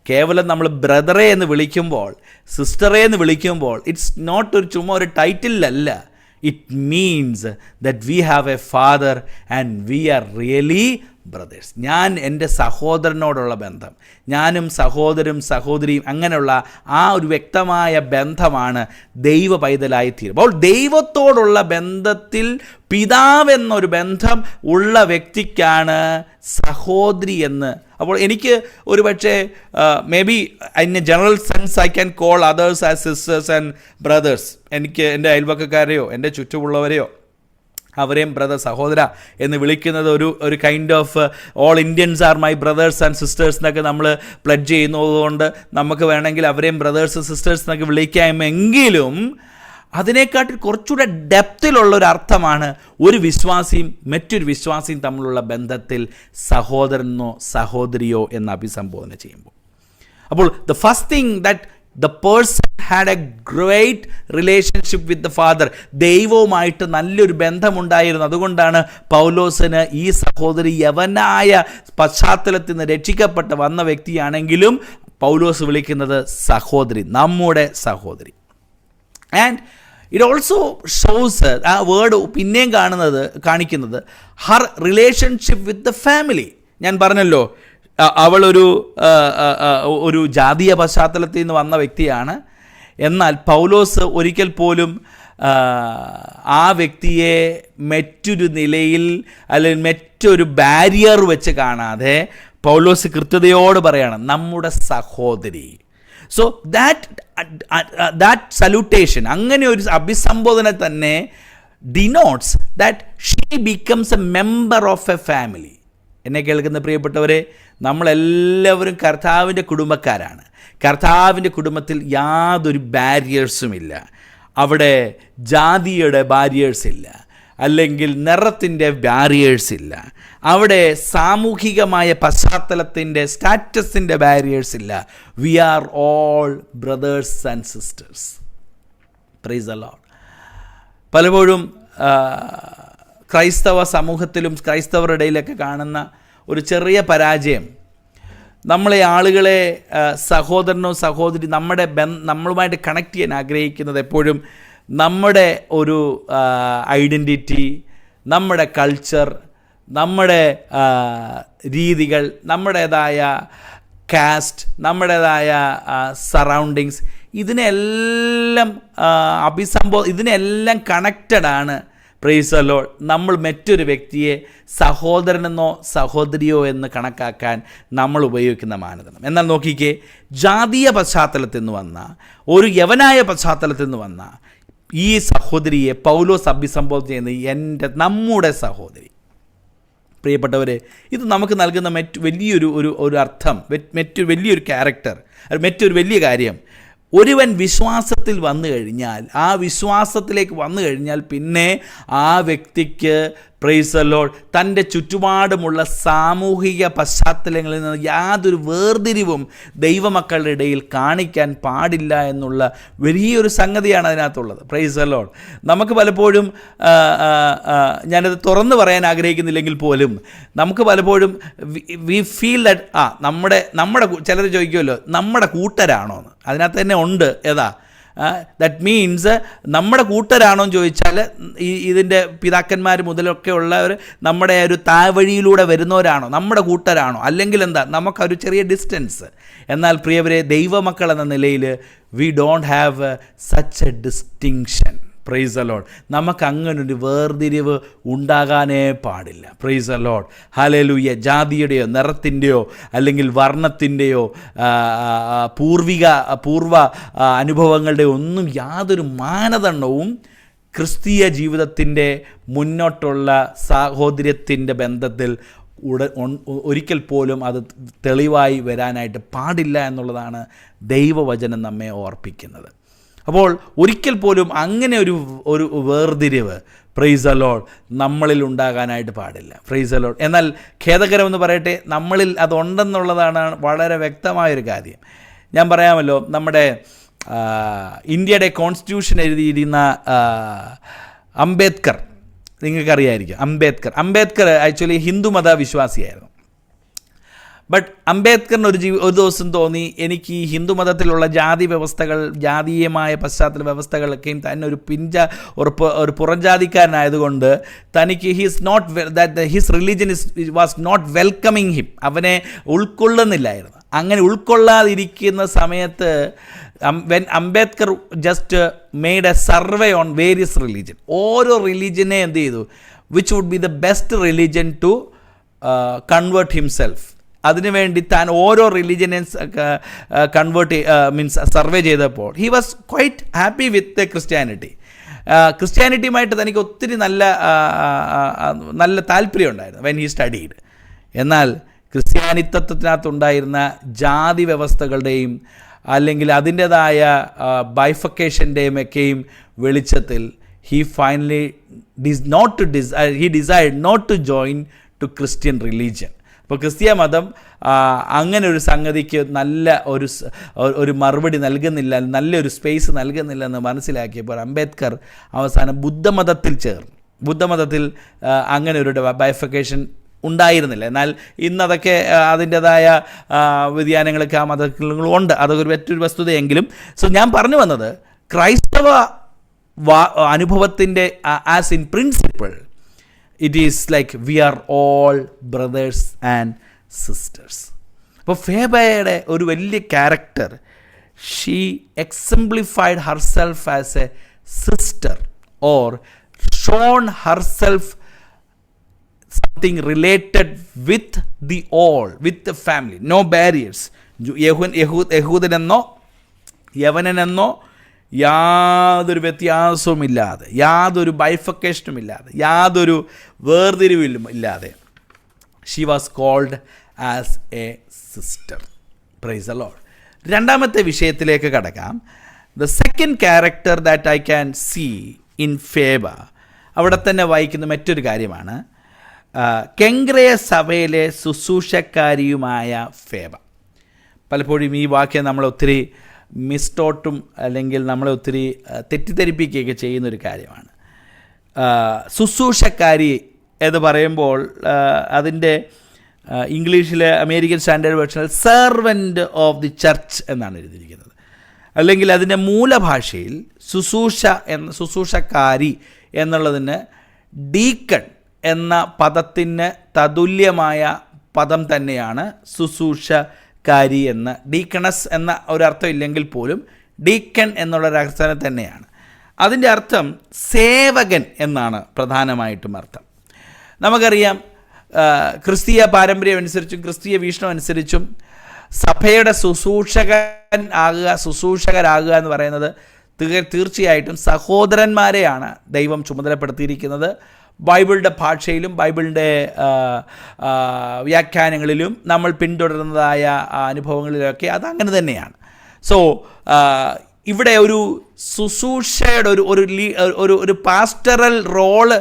കേവലം നമ്മൾ ബ്രദറെ എന്ന് വിളിക്കുമ്പോൾ, സിസ്റ്ററെ എന്ന് വിളിക്കുമ്പോൾ, ഇറ്റ്സ് നോട്ട് ചുമ്മാ ഒരു ടൈറ്റിലല്ല. It means that we have a father and we are really brothers. ഞാൻ എൻ്റെ സഹോദരനോടുള്ള ബന്ധം, ഞാനും സഹോദരിയും അങ്ങനെയുള്ള ആ ഒരു വ്യക്തമായ ബന്ധമാണ് ദൈവ പൈതലായി തീരും. അപ്പോൾ ദൈവത്തോടുള്ള ബന്ധത്തിൽ പിതാവെന്നൊരു ബന്ധം ഉള്ള വ്യക്തിക്കാണ് സഹോദരി എന്ന്. അപ്പോൾ എനിക്ക് ഒരു പക്ഷേ may be in A general sense I can call others as sisters and brothers. എനിക്ക് എൻ്റെ അയൽവക്കക്കാരെയോ എൻ്റെ ചുറ്റുമുള്ളവരെയോ അവരെയും ബ്രദർ, സഹോദര എന്ന് വിളിക്കുന്നത് ഒരു kind of all Indians are my brothers and sisters എന്നൊക്കെ നമ്മൾ പ്ലഡ്ജ് ചെയ്യുന്നതുകൊണ്ട് നമുക്ക് വേണമെങ്കിൽ അവരെയും ബ്രദേഴ്സ് സിസ്റ്റേഴ്സ് എന്നൊക്കെ വിളിക്കാമെങ്കിലും അതിനെക്കാട്ടിൽ കുറച്ചുകൂടെ ഡെപ്തിലുള്ളൊരു അർത്ഥമാണ് ഒരു വിശ്വാസിയും മറ്റൊരു വിശ്വാസിയും തമ്മിലുള്ള ബന്ധത്തിൽ സഹോദരനോ സഹോദരിയോ എന്ന് അഭിസംബോധന ചെയ്യുമ്പോൾ. അപ്പോൾ the first thing that the person had a great relationship with the father. ദൈവവുമായിട്ട് നല്ലൊരു ബന്ധമുണ്ടായിരുന്നു. അതുകൊണ്ടാണ് പൗലോസിന് ഈ സഹോദരി യവനായ പശ്ചാത്തലത്തിൽ നിന്ന് രക്ഷിക്കപ്പെട്ട് വന്ന വ്യക്തിയാണെങ്കിലും പൗലോസ് വിളിക്കുന്നത് സഹോദരി, നമ്മുടെ സഹോദരി. ആൻഡ് ഇറ്റ് ഓൾസോ ഷോസ്, ആ വേർഡ് പിന്നെയും കാണിക്കുന്നത് Har relationship with the family. ഞാൻ പറഞ്ഞല്ലോ, അവളൊരു ജാതീയ പശ്ചാത്തലത്തിൽ നിന്ന് വന്ന വ്യക്തിയാണ്. എന്നാൽ പൗലോസ് ഒരിക്കൽ പോലും ആ വ്യക്തിയെ മറ്റൊരു നിലയിൽ അല്ലെങ്കിൽ മറ്റൊരു ബാരിയർ വെച്ച് കാണാതെ പൗലോസ് കൃത്യതയോട് പറയണം, നമ്മുടെ സഹോദരി. സോ ദാറ്റ് സല്യൂട്ടേഷൻ, അങ്ങനെ ഒരു അഭിസംബോധന തന്നെ denotes that she becomes a member of a family. എന്നെ കേൾക്കുന്ന പ്രിയപ്പെട്ടവരെ, നമ്മളെല്ലാവരും കർത്താവിൻ്റെ കുടുംബക്കാരാണ്. കർത്താവിൻ്റെ കുടുംബത്തിൽ യാതൊരു ബാരിയേഴ്സുമില്ല. അവിടെ ജാതിയുടെ ബാരിയേഴ്സ് ഇല്ല, അല്ലെങ്കിൽ നിറത്തിൻ്റെ ബാരിയേഴ്സ് ഇല്ല. അവിടെ സാമൂഹികമായ പശ്ചാത്തലത്തിൻ്റെ സ്റ്റാറ്റസിൻ്റെ ബാരിയേഴ്സ് ഇല്ല. We are all brothers and sisters. Praise the Lord. പലപ്പോഴും ക്രൈസ്തവ സമൂഹത്തിലും ക്രൈസ്തവരുടെ ഇടയിലൊക്കെ കാണുന്ന ഒരു ചെറിയ പരാജയം, നമ്മളെ ആളുകളെ സഹോദരനോ സഹോദരി നമ്മളുമായിട്ട് കണക്ട് ചെയ്യാൻ ആഗ്രഹിക്കുന്നത് എപ്പോഴും നമ്മുടെ ഒരു ഐഡൻറ്റിറ്റി, നമ്മുടെ കൾച്ചർ, നമ്മുടെ രീതികൾ, നമ്മുടേതായ കാസ്റ്റ്, നമ്മുടേതായ സറൗണ്ടിങ്സ്, ഇതിനെല്ലാം ഇതിനെല്ലാം കണക്റ്റഡാണ്. Price the Lord. നമ്മൾ മറ്റൊരു വ്യക്തിയെ സഹോദരനെന്നോ സഹോദരിയോ എന്ന് കണക്കാക്കാൻ നമ്മൾ ഉപയോഗിക്കുന്ന മാനദണ്ഡം. എന്നാൽ നോക്കിക്കേ, ജാതീയ പശ്ചാത്തലത്തിൽ നിന്ന് വന്ന, ഒരു യവനായ പശ്ചാത്തലത്തിൽ നിന്ന് വന്ന ഈ സഹോദരിയെ പൗലോസ് അഭിസംബോധന ചെയ്യുന്നത് നമ്മുടെ സഹോദരി. പ്രിയപ്പെട്ടവരെ, ഇത് നമുക്ക് നൽകുന്ന വലിയൊരു അർത്ഥം, മറ്റൊരു വലിയൊരു ക്യാരക്ടർ, മറ്റൊരു വലിയ കാര്യം, ഒരുവൻ വിശ്വാസത്തിൽ വന്നു കഴിഞ്ഞാൽ, ആ വിശ്വാസത്തിലേക്ക് വന്നു കഴിഞ്ഞാൽ പിന്നെ ആ വ്യക്തിക്ക് പ്രൈസ് ദി ലോർഡ് തൻ്റെ ചുറ്റുപാടുമുള്ള സാമൂഹിക പശ്ചാത്തലങ്ങളിൽ നിന്ന് യാതൊരു വേർതിരിവും ദൈവമക്കളുടെ ഇടയിൽ കാണിക്കാൻ പാടില്ല എന്നുള്ള വലിയൊരു സംഗതിയാണ് അതിനകത്തുള്ളത്. Price the Lord. നമുക്ക് പലപ്പോഴും, ഞാനത് തുറന്നു പറയാൻ ആഗ്രഹിക്കുന്നില്ലെങ്കിൽ പോലും, നമുക്ക് പലപ്പോഴും വി ഫീൽ ദാറ്റ് നമ്മുടെ ചിലർ ചോദിക്കുമല്ലോ, നമ്മുടെ കൂട്ടരാണോ എന്ന്. അതിനകത്ത് തന്നെ ഉണ്ട് ഏതാ, ദാറ്റ് മീൻസ് നമ്മുടെ കൂട്ടരാണോ എന്ന് ചോദിച്ചാൽ ഇതിൻ്റെ പിതാക്കന്മാർ മുതലൊക്കെ ഉള്ളവർ നമ്മുടെ ഒരു താവഴിയിലൂടെ വരുന്നവരാണോ, നമ്മുടെ കൂട്ടരാണോ, അല്ലെങ്കിൽ എന്താ നമുക്കൊരു ചെറിയ ഡിസ്റ്റൻസ്. എന്നാൽ പ്രിയവരെ, ദൈവമക്കൾ എന്ന നിലയിൽ V don't have such A distinction. Price the Lord. നമുക്ക് അങ്ങനൊരു വേർതിരിവ് ഉണ്ടാകാനേ പാടില്ല. Price the Lord. ഹല്ലേലൂയ. ജാതിയുടെയോ നിറത്തിൻ്റെയോ അല്ലെങ്കിൽ വർണ്ണത്തിൻ്റെയോ പൂർവ അനുഭവങ്ങളുടെയോ ഒന്നും യാതൊരു മാനദണ്ഡവും ക്രിസ്തീയ ജീവിതത്തിൻ്റെ മുന്നോട്ടുള്ള സാഹോദര്യത്തിൻ്റെ ബന്ധത്തിൽ ഒരിക്കൽ പോലും അത് തെളിവായി വരാനായിട്ട് പാടില്ല എന്നുള്ളതാണ് ദൈവവചനം നമ്മെ ഓർപ്പിക്കുന്നത്. അപ്പോൾ ഒരിക്കൽ പോലും അങ്ങനെ ഒരു വേർതിരിവ് പ്രൈസ് ദി ലോർഡ് നമ്മളിൽ ഉണ്ടാകാനായിട്ട് പാടില്ല. Price the Lord. എന്നാൽ ഖേദകരമെന്ന് പറയട്ടെ, നമ്മളിൽ അതുണ്ടെന്നുള്ളതാണ് വളരെ വ്യക്തമായൊരു കാര്യം. ഞാൻ പറയാമല്ലോ, നമ്മുടെ ഇന്ത്യയുടെ കോൺസ്റ്റിറ്റ്യൂഷൻ എഴുതിയിരുന്ന അംബേദ്കർ, നിങ്ങൾക്കറിയായിരിക്കും. അംബേദ്കർ ആക്ച്വലി ഹിന്ദുമത വിശ്വാസിയായിരുന്നു. ബട്ട് അംബേദ്കറിന് ഒരു ദിവസം തോന്നി, എനിക്ക് ഈ ഹിന്ദുമതത്തിലുള്ള ജാതി വ്യവസ്ഥകൾ, ജാതീയമായ പശ്ചാത്തല വ്യവസ്ഥകളൊക്കെയും തന്നെ ഒരു പുറംജാതിക്കാരനായതുകൊണ്ട് തനിക്ക് his religion was not welcoming him, അവനെ ഉൾക്കൊള്ളുന്നില്ലായിരുന്നു. അങ്ങനെ ഉൾക്കൊള്ളാതിരിക്കുന്ന സമയത്ത് Ambedkar just made a survey on various religion. ഓരോ റിലീജിയനെ എന്ത് ചെയ്തു, which would be the best religion to convert himself. അതിനുവേണ്ടി താൻ ഓരോ റിലീജിയനെ സർവേ ചെയ്തപ്പോൾ he was quite happy with Christianity. ക്രിസ്ത്യാനിറ്റിയുമായിട്ട് തനിക്ക് ഒത്തിരി നല്ല താല്പര്യം ഉണ്ടായിരുന്നു വെൻ ഹി സ്റ്റഡീഡ്. എന്നാൽ ക്രിസ്ത്യാനിത്വത്തിനകത്തുണ്ടായിരുന്ന ജാതി വ്യവസ്ഥകളുടെയും അല്ലെങ്കിൽ അതിൻ്റെതായ ബൈഫക്കേഷൻ്റെയും ഒക്കെയും വെളിച്ചത്തിൽ he finally decided not to join to Christian religion. അപ്പോൾ ക്രിസ്തീയ മതം അങ്ങനെ ഒരു സംഗതിക്ക് നല്ല ഒരു മറുപടി നൽകുന്നില്ല, നല്ലൊരു സ്പേസ് നൽകുന്നില്ല എന്ന് മനസ്സിലാക്കിയപ്പോൾ അംബേദ്കർ അവസാനം ബുദ്ധമതത്തിൽ ചേർന്നു. ബുദ്ധമതത്തിൽ അങ്ങനെ ഒരു ബൈഫക്കേഷൻ ഉണ്ടായിരുന്നില്ല. എന്നാൽ ഇന്നതൊക്കെ അതിൻ്റെതായ വ്യതിയാനങ്ങളൊക്കെ ആ മതങ്ങളുണ്ട്, അതൊക്കെ മറ്റൊരു വസ്തുതയെങ്കിലും. സോ ഞാൻ പറഞ്ഞു വന്നത്, ക്രൈസ്തവ അനുഭവത്തിൻ്റെ as in principle it is like we are all brothers and sisters. അപ്പോൾ ഫേബയുടെ ഒരു വലിയ character, she exemplified herself as a sister or shown herself something related with the all, with the family, no barriers. യഹൂദനെന്നോ യവനനെന്നോ യാതൊരു വ്യത്യാസവുമില്ലാതെ, യാതൊരു ബൈഫക്കേഷനുമില്ലാതെ, യാതൊരു വേർതിരിവിലും ഇല്ലാതെ she was called as a sister. Praise the Lord. രണ്ടാമത്തെ വിഷയത്തിലേക്ക് കടക്കാം. The second character that I can see in Phoebe, അവിടെ തന്നെ വായിക്കുന്ന മറ്റൊരു കാര്യമാണ് കെങ്ക്രയ സഭയിലെ ശുശ്രൂഷക്കാരിയുമായ ഫേബ. പലപ്പോഴും ഈ വാക്യം നമ്മളെ ഒത്തിരി മിസ്റ്റോട്ടും അല്ലെങ്കിൽ നമ്മളെ ഒത്തിരി തെറ്റിദ്ധരിപ്പിക്കുകയൊക്കെ ചെയ്യുന്നൊരു കാര്യമാണ്. ശുശ്രൂഷക്കാരി എന്ന് പറയുമ്പോൾ അതിൻ്റെ ഇംഗ്ലീഷിലെ അമേരിക്കൻ സ്റ്റാൻഡേർഡ് വേർഷനിൽ സെർവൻറ്റ് ഓഫ് ദി ചർച്ച് എന്നാണ് എഴുതിയിരിക്കുന്നത്. അല്ലെങ്കിൽ അതിൻ്റെ മൂലഭാഷയിൽ ശുശ്രൂഷക്കാരി എന്നുള്ളതിന് ഡീക്കൺ എന്ന പദത്തിന് തതുല്യമായ പദം തന്നെയാണ് ശുശ്രൂഷക്കാരി എന്ന്. ഡീക്കണസ് എന്ന ഒരർത്ഥം ഇല്ലെങ്കിൽ പോലും ഡീക്കൺ എന്നുള്ളൊരർത്ഥം തന്നെയാണ്. അതിൻ്റെ അർത്ഥം സേവകൻ എന്നാണ് പ്രധാനമായിട്ടും അർത്ഥം. നമുക്കറിയാം ക്രിസ്തീയ പാരമ്പര്യം അനുസരിച്ചും ക്രിസ്തീയ വീക്ഷണം അനുസരിച്ചും സഭയുടെ ശുശ്രൂഷകരാകുക എന്ന് പറയുന്നത് തീർച്ചയായിട്ടും സഹോദരന്മാരെയാണ് ദൈവം ചുമതലപ്പെടുത്തിയിരിക്കുന്നത്. ബൈബിളിൻ്റെ ഭാഷയിലും ബൈബിളിൻ്റെ വ്യാഖ്യാനങ്ങളിലും നമ്മൾ പിന്തുടരുന്നതായ അനുഭവങ്ങളിലൊക്കെ അതങ്ങനെ തന്നെയാണ്. സോ ഇവിടെ ഒരു ശുശ്രൂഷയുടെ ഒരു പാസ്റ്ററൽ റോള്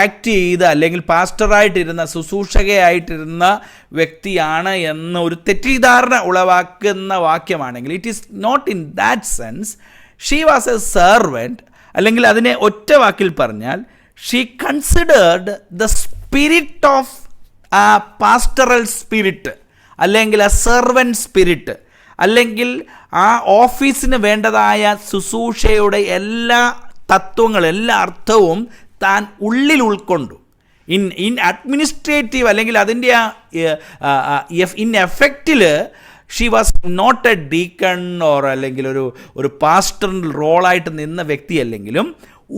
ആക്ട് ചെയ്ത് അല്ലെങ്കിൽ പാസ്റ്ററായിട്ടിരുന്ന ശുശ്രൂഷകയായിട്ടിരുന്ന വ്യക്തിയാണ് എന്ന ഒരു തെറ്റിദ്ധാരണ ഉളവാക്കുന്ന വാക്യമാണെങ്കിൽ it is not in that sense. She was a servant, അല്ലെങ്കിൽ അതിനെ ഒറ്റ വാക്കിൽ പറഞ്ഞാൽ she considered the spirit of ആ പാസ്റ്ററൽ സ്പിരിറ്റ്, അല്ലെങ്കിൽ ആ സെർവൻറ്റ് സ്പിരിറ്റ്, അല്ലെങ്കിൽ ആ ഓഫീസിന് വേണ്ടതായ ശുശ്രൂഷയുടെ എല്ലാ തത്വങ്ങളും എല്ലാ അർത്ഥവും താൻ ഉള്ളിൽ ഉൾക്കൊണ്ടു. ഇൻ അഡ്മിനിസ്ട്രേറ്റീവ് അല്ലെങ്കിൽ അതിൻ്റെ ഇൻ എഫക്റ്റിൽ she was not a deacon or അല്ലെങ്കിൽ ഒരു പാസ്റ്ററൽ റോളായിട്ട് നിന്ന വ്യക്തിയല്ലെങ്കിലും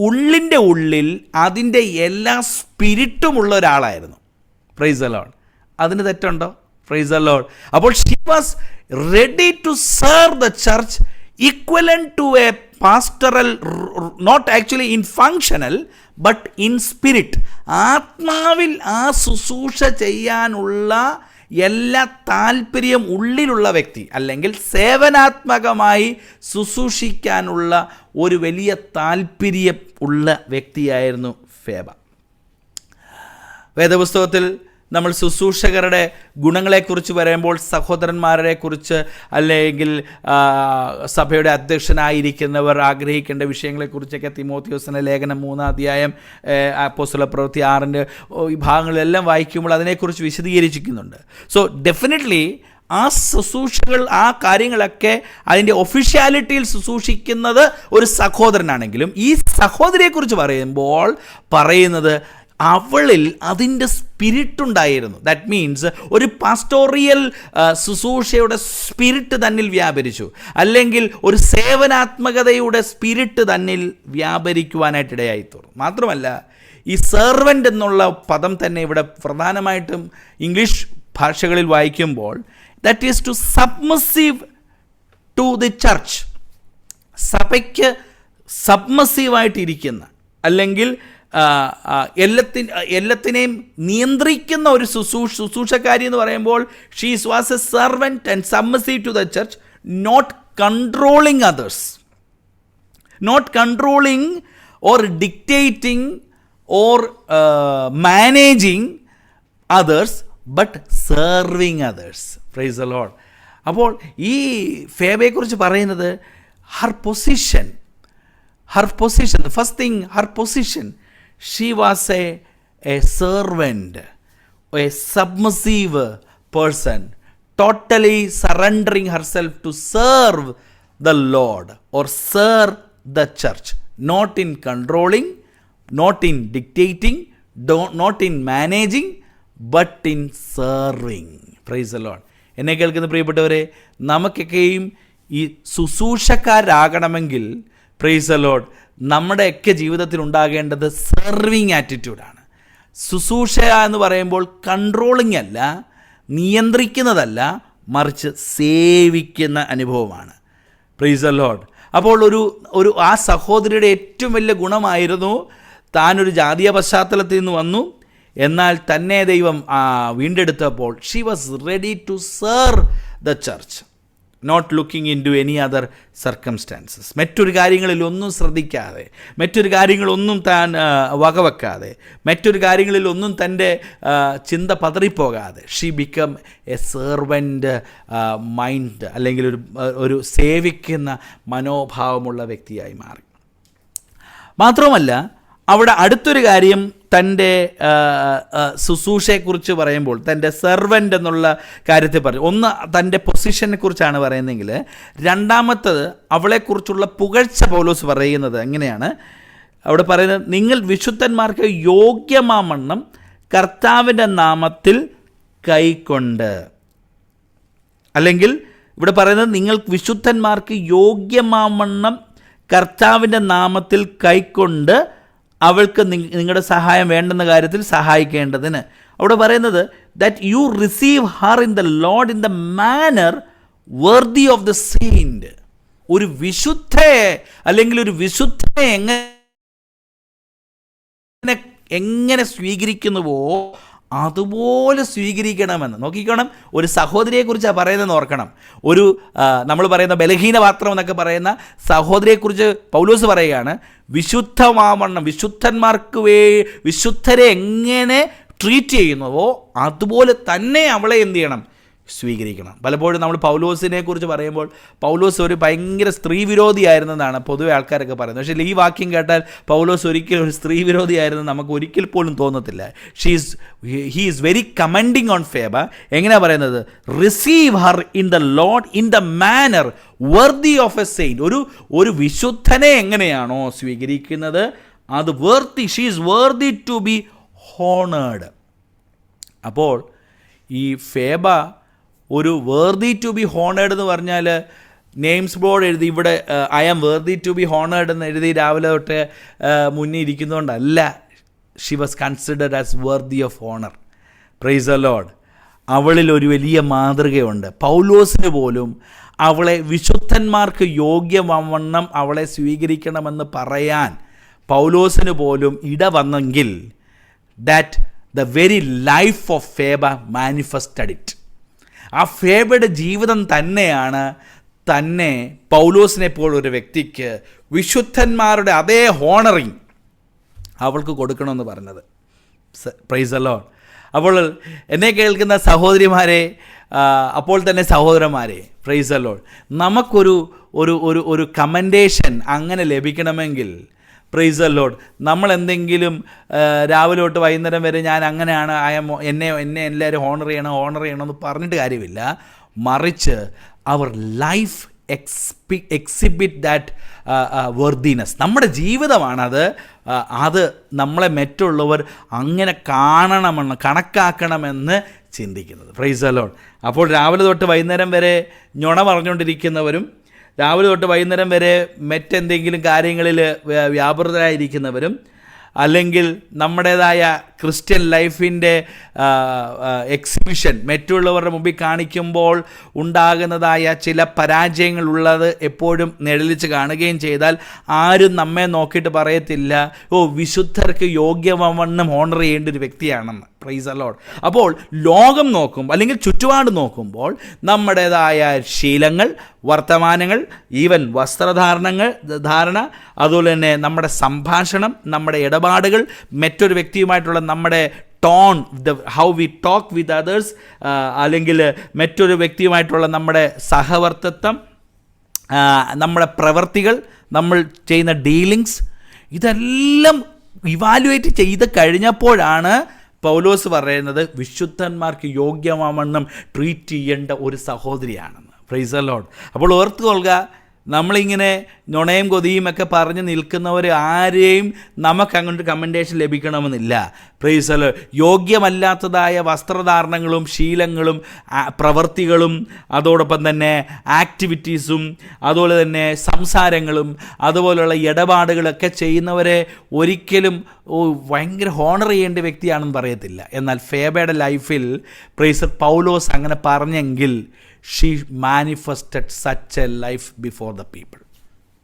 ഉള്ളിൻ്റെ ഉള്ളിൽ അതിൻ്റെ എല്ലാ സ്പിരിറ്റും ഉള്ള ഒരാളായിരുന്നു. Praise the Lord. അതിന് തെറ്റുണ്ടോ? Praise the Lord. അപ്പോൾ she was ready to serve the church equivalent to a pastoral, not actually in functional but in spirit. ആത്മാവിൽ ആ ശുശ്രൂഷ ചെയ്യാനുള്ള എല്ലാ താല്പര്യം ഉള്ളിലുള്ള വ്യക്തി, അല്ലെങ്കിൽ സേവനാത്മകമായി ശുശ്രൂഷിക്കാനുള്ള ഒരു വലിയ താല്പര്യം ഉള്ള വ്യക്തിയായിരുന്നു ഫേബ. വേദപുസ്തകത്തിൽ നമ്മൾ ശുശ്രൂഷകരുടെ ഗുണങ്ങളെക്കുറിച്ച് പറയുമ്പോൾ സഹോദരന്മാരെക്കുറിച്ച് അല്ലെങ്കിൽ സഭയുടെ അധ്യക്ഷനായിരിക്കുന്നവർ ആഗ്രഹിക്കേണ്ട വിഷയങ്ങളെക്കുറിച്ചൊക്കെ തിമോത്തിയോസിൻ്റെ ലേഖനം 3-ാം അധ്യായം അപ്പോസ്തലപ്രവൃത്തി 6 ഭാഗങ്ങളെല്ലാം വായിക്കുമ്പോൾ അതിനെക്കുറിച്ച് വിശദീകരിച്ചിരിക്കുന്നുണ്ട്. സോ ഡെഫിനറ്റ്ലി ആ ശുശ്രൂഷകൾ, ആ കാര്യങ്ങളൊക്കെ അതിൻ്റെ ഒഫീഷ്യാലിറ്റിയിൽ ശുശ്രൂഷിക്കുന്നത് ഒരു സഹോദരനാണെങ്കിലും ഈ സഹോദരിയെക്കുറിച്ച് പറയുമ്പോൾ പറയുന്നത് അവളിൽ അതിൻ്റെ സ്പിരിറ്റ് ഉണ്ടായിരുന്നു. ദാറ്റ് മീൻസ് ഒരു പാസ്റ്റോറിയൽ ശുശ്രൂഷയുടെ സ്പിരിറ്റ് തന്നിൽ വ്യാപരിച്ചു, അല്ലെങ്കിൽ ഒരു സേവനാത്മകതയുടെ സ്പിരിറ്റ് തന്നിൽ വ്യാപരിക്കുവാനായിട്ടിടയായി തീർന്നു. മാത്രമല്ല ഈ സെർവൻ്റ് എന്നുള്ള പദം തന്നെ ഇവിടെ പ്രധാനമായിട്ടും ഇംഗ്ലീഷ് ഭാഷകളിൽ വായിക്കുമ്പോൾ that is to submissive to the church, സഭയ്ക്ക് സബ്മിസീവായിട്ടിരിക്കുന്ന, അല്ലെങ്കിൽ എല്ലാത്തിനെയും നിയന്ത്രിക്കുന്ന ഒരു ശുശ്രൂഷക്കാരി എന്ന് പറയുമ്പോൾ she was a servant and submissive to the church, not controlling others, not controlling or dictating or managing others but serving others. Praise the Lord. അപ്പോൾ ഈ ഫേബയെക്കുറിച്ച് പറയുന്നത് her position, first thing her position. She was a servant, a submissive person, totally surrendering herself to serve the Lord or serve the church, not in controlling, not in dictating, not in managing, but in serving. Praise the Lord. എന്നെ കേൾക്കുന്ന പ്രിയപ്പെട്ടവരെ, നമുക്കൊക്കെയും ഈ ശുശ്രൂഷക്കാരാകണമെങ്കിൽ price the Lord. നമ്മുടെയൊക്കെ ജീവിതത്തിൽ ഉണ്ടാകേണ്ടത് serving ആറ്റിറ്റ്യൂഡാണ്. ശുശ്രൂഷ എന്ന് പറയുമ്പോൾ കൺട്രോളിംഗ് അല്ല, നിയന്ത്രിക്കുന്നതല്ല, മറിച്ച് സേവിക്കുന്ന അനുഭവമാണ്. Price the Lord. അപ്പോൾ ഒരു ആ സഹോദരിയുടെ ഏറ്റവും വലിയ ഗുണമായിരുന്നു, താനൊരു ജാതീയ പശ്ചാത്തലത്തിൽ നിന്ന് വന്നു, എന്നാൽ തന്നെ ദൈവം വീണ്ടെടുത്തപ്പോൾ she was ready to serve the church, not looking in to any other circumstances. മറ്റൊരു കാര്യങ്ങളിലൊന്നും ശ്രദ്ധിക്കാതെ, മറ്റൊരു കാര്യങ്ങളൊന്നും താൻ വകവെക്കാതെ, മറ്റൊരു കാര്യങ്ങളിലൊന്നും തൻ്റെ ചിന്ത പതറിപ്പോകാതെ she become a servant mind, അല്ലെങ്കിൽ ഒരു സേവിക്കുന്ന മനോഭാവമുള്ള വ്യക്തിയായി മാറി. മാത്രമല്ല അവിടെ അടുത്തൊരു കാര്യം, തൻ്റെ ശുശ്രൂഷയെക്കുറിച്ച് പറയുമ്പോൾ തൻ്റെ സെർവൻ്റ് എന്നുള്ള കാര്യത്തെ പറഞ്ഞു. ഒന്ന് തൻ്റെ പൊസിഷനെ കുറിച്ചാണ് പറയുന്നതെങ്കിൽ, രണ്ടാമത്തത് അവളെക്കുറിച്ചുള്ള പുകഴ്ച പൗലോസ് പറയുന്നത് എങ്ങനെയാണ്? അവിടെ പറയുന്നത്, നിങ്ങൾ വിശുദ്ധന്മാർക്ക് യോഗ്യമാവണ്ണം കർത്താവിൻ്റെ നാമത്തിൽ കൈക്കൊണ്ട്, അല്ലെങ്കിൽ ഇവിടെ പറയുന്നത് നിങ്ങൾ വിശുദ്ധന്മാർക്ക് യോഗ്യമാവണ്ണം കർത്താവിൻ്റെ നാമത്തിൽ കൈക്കൊണ്ട് അവൾക്ക് നിങ്ങളുടെ സഹായം വേണ്ടുന്ന കാര്യത്തിൽ സഹായിക്കേണ്ടതിന്. അവിടെ പറയുന്നത് that you receive her in the Lord in the manner worthy of the saint. ഒരു വിശുദ്ധയെ അല്ലെങ്കിൽ ഒരു വിശുദ്ധനെ എങ്ങനെ സ്വീകരിക്കുന്നുവോ അതുപോലെ സ്വീകരിക്കണമെന്ന്. നോക്കിക്കണം, ഒരു സഹോദരിയെക്കുറിച്ചാണ് പറയുന്നതെന്ന് ഓർക്കണം. നമ്മൾ പറയുന്ന ബലഹീന പാത്രം എന്നൊക്കെ പറയുന്ന സഹോദരിയെക്കുറിച്ച് പൗലോസ് പറയുകയാണ്, വിശുദ്ധമാവണ്ണം, വിശുദ്ധരെ എങ്ങനെ ട്രീറ്റ് ചെയ്യുന്നുവോ അതുപോലെ തന്നെ അവളെ എന്ത് ചെയ്യണം? സ്വീകരിക്കണം. പലപ്പോഴും നമ്മൾ പൗലോസിനെ കുറിച്ച് പറയുമ്പോൾ പൗലോസ് ഒരു ഭയങ്കര സ്ത്രീ വിരോധിയായിരുന്നതാണ് പൊതുവെ ആൾക്കാരൊക്കെ പറയുന്നത്. പക്ഷേ ഈ വാക്യം കേട്ടാൽ പൗലോസ് ഒരിക്കലും ഒരു സ്ത്രീ വിരോധിയായിരുന്നു നമുക്ക് ഒരിക്കൽ പോലും തോന്നത്തില്ല. He is very commanding on Phoebe. എങ്ങനെയാണ് പറയുന്നത്? Receive her in the Lord in the manner worthy of a saint. ഒരു വിശുദ്ധനെ എങ്ങനെയാണോ സ്വീകരിക്കുന്നത് അത് she is worthy to be honoured. അപ്പോൾ ഈ ഫേബ ഒരു വേർതി ടു ബി ഹോണേഡ് എന്ന് പറഞ്ഞാൽ നെയിംസ് ബോർഡ് എഴുതി ഇവിടെ I am worthy to be honoured എന്ന് എഴുതി രാവിലെ തൊട്ട് മുന്നിൽ ഇരിക്കുന്നതുകൊണ്ടല്ല. She was considered as worthy of honour. Praise the Lord. അവളിൽ ഒരു വലിയ മാതൃകയുണ്ട്. പൗലോസിന് പോലും അവളെ വിശുദ്ധന്മാർക്ക് യോഗ്യവണ്ണം അവളെ സ്വീകരിക്കണമെന്ന് പറയാൻ പൗലോസിന് പോലും ഇടവന്നെങ്കിൽ that the very life of Phoebe manifested it. ആ ഫേബയുടെ ജീവിതം തന്നെയാണ് തന്നെ പൗലോസിനെ പോലൊരു വ്യക്തിക്ക് വിശുദ്ധന്മാരുടെ അതേ ഹോണറിങ് അവൾക്ക് കൊടുക്കണമെന്ന് പറഞ്ഞത്. Price the Lord. അപ്പോൾ എന്നെ കേൾക്കുന്ന സഹോദരിമാരെ, അപ്പോൾ തന്നെ സഹോദരന്മാരെ, പ്രൈസ് ദി ലോർഡ്, നമുക്കൊരു ഒരു കമൻഡേഷൻ അങ്ങനെ ലഭിക്കണമെങ്കിൽ, പ്രൈസ് ദി ലോർഡ്, നമ്മൾ എന്തെങ്കിലും രാവിലെ തൊട്ട് വൈകുന്നേരം വരെ ഞാൻ അങ്ങനെയാണ്, എന്നെ എല്ലാവരും ഹോണർ ചെയ്യണമെന്ന് പറഞ്ഞിട്ട് കാര്യമില്ല. മറിച്ച് അവർ ലൈഫ് എക്സിബിറ്റ് ദാറ്റ് വർദിനെസ്. നമ്മുടെ ജീവിതമാണത്. അത് നമ്മളെ മറ്റുള്ളവർ അങ്ങനെ കണക്കാക്കണമെന്ന് ചിന്തിക്കുന്നത്. Price the Lord. അപ്പോൾ രാവിലെ തൊട്ട് വൈകുന്നേരം വരെ നുണ പറഞ്ഞുകൊണ്ടിരിക്കുന്നവരും, രാവിലെ തൊട്ട് വൈകുന്നേരം വരെ മറ്റെന്തെങ്കിലും കാര്യങ്ങളിൽ വ്യാപൃതരായിരിക്കുന്നവരും, അല്ലെങ്കിൽ നമ്മുടേതായ ക്രിസ്ത്യൻ ലൈഫിൻ്റെ എക്സിബിഷൻ മറ്റുള്ളവരുടെ മുമ്പിൽ കാണിക്കുമ്പോൾ ഉണ്ടാകുന്നതായ ചില പരാജയങ്ങളുള്ളത് എപ്പോഴും നിഴലിച്ച് കാണുകയും ചെയ്താൽ ആരും നമ്മെ നോക്കിയിട്ട് പറയത്തില്ല, ഓ വിശുദ്ധർക്ക് യോഗ്യവണ്ണം ഹോണർ ചെയ്യേണ്ട ഒരു വ്യക്തിയാണെന്ന്. Price the Lord. അപ്പോൾ ലോകം നോക്കുമ്പോൾ അല്ലെങ്കിൽ ചുറ്റുപാട് നോക്കുമ്പോൾ നമ്മുടേതായ ശീലങ്ങൾ, വർത്തമാനങ്ങൾ, ഈവൻ വസ്ത്രധാരണ, അതുപോലെ തന്നെ നമ്മുടെ സംഭാഷണം, നമ്മുടെ ഇടപാടുകൾ, മറ്റൊരു വ്യക്തിയുമായിട്ടുള്ള നമ്മുടെ tone, how we talk with others, അല്ലെങ്കിൽ മറ്റൊരു വ്യക്തിയുമായിട്ടുള്ള നമ്മുടെ സഹവർത്തിത്വം, നമ്മുടെ പ്രവൃത്തികൾ, നമ്മൾ ചെയ്യുന്ന ഡീലിങ്സ്, ഇതെല്ലാം ഇവാലുവേറ്റ് ചെയ്ത് കഴിഞ്ഞപ്പോഴാണ് പൗലോസ് പറയുന്നത് വിശുദ്ധന്മാർക്ക് യോഗ്യമാവണ്ണം ട്രീറ്റ് ചെയ്യേണ്ട ഒരു സഹോദരിയാണെന്ന്. Price the Lord. അപ്പോൾ ഓർത്തുകൊള്ളുക, നമ്മളിങ്ങനെ നുണയും കൊതിയും ഒക്കെ പറഞ്ഞ് നിൽക്കുന്നവർ ആരെയും നമുക്ക് അങ്ങോട്ട് കമൻറ്റേഷൻ ലഭിക്കണമെന്നില്ല. Praise the Lord. യോഗ്യമല്ലാത്തതായ വസ്ത്രധാരണങ്ങളും ശീലങ്ങളും പ്രവൃത്തികളും അതോടൊപ്പം തന്നെ ആക്ടിവിറ്റീസും അതുപോലെ തന്നെ സംസാരങ്ങളും അതുപോലെയുള്ള ഇടപാടുകളൊക്കെ ചെയ്യുന്നവരെ ഒരിക്കലും ഭയങ്കര ഹോണർ ചെയ്യേണ്ട വ്യക്തിയാണെന്ന് പറയത്തില്ല. എന്നാൽ ഫേബയുടെ ലൈഫിൽ പ്രൈസ് പൗലോസ് അങ്ങനെ പറഞ്ഞെങ്കിൽ she manifested such a life before the people.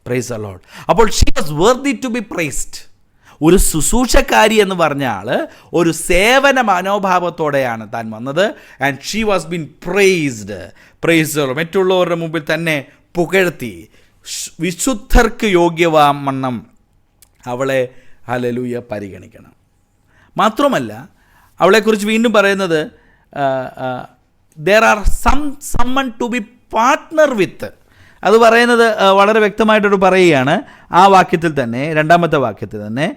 Praise the Lord. അപ്പോൾ she was worthy to be praised. ഒരു ശുശ്രൂഷക്കാരി എന്ന് പറഞ്ഞ ആൾ ഒരു സേവന മനോഭാവത്തോടെയാണ് താൻ വന്നത്. And she was been priced. Price the Lord. മറ്റുള്ളവരുടെ മുമ്പിൽ തന്നെ പുകഴ്ത്തി വിശുദ്ധർക്ക് യോഗ്യവാമണ്ണം അവളെ ഹല്ലേലൂയ പരിഗണിക്കണം. മാത്രമല്ല അവളെക്കുറിച്ച് വീണ്ടും പറയുന്നത് there are someone to be partner with. അത് പറയുന്നത് വളരെ വ്യക്തമായിട്ടൊരു പറയുകയാണ്. ആ വാക്യത്തിൽ തന്നെ, രണ്ടാമത്തെ വാക്യത്തിൽ തന്നെ,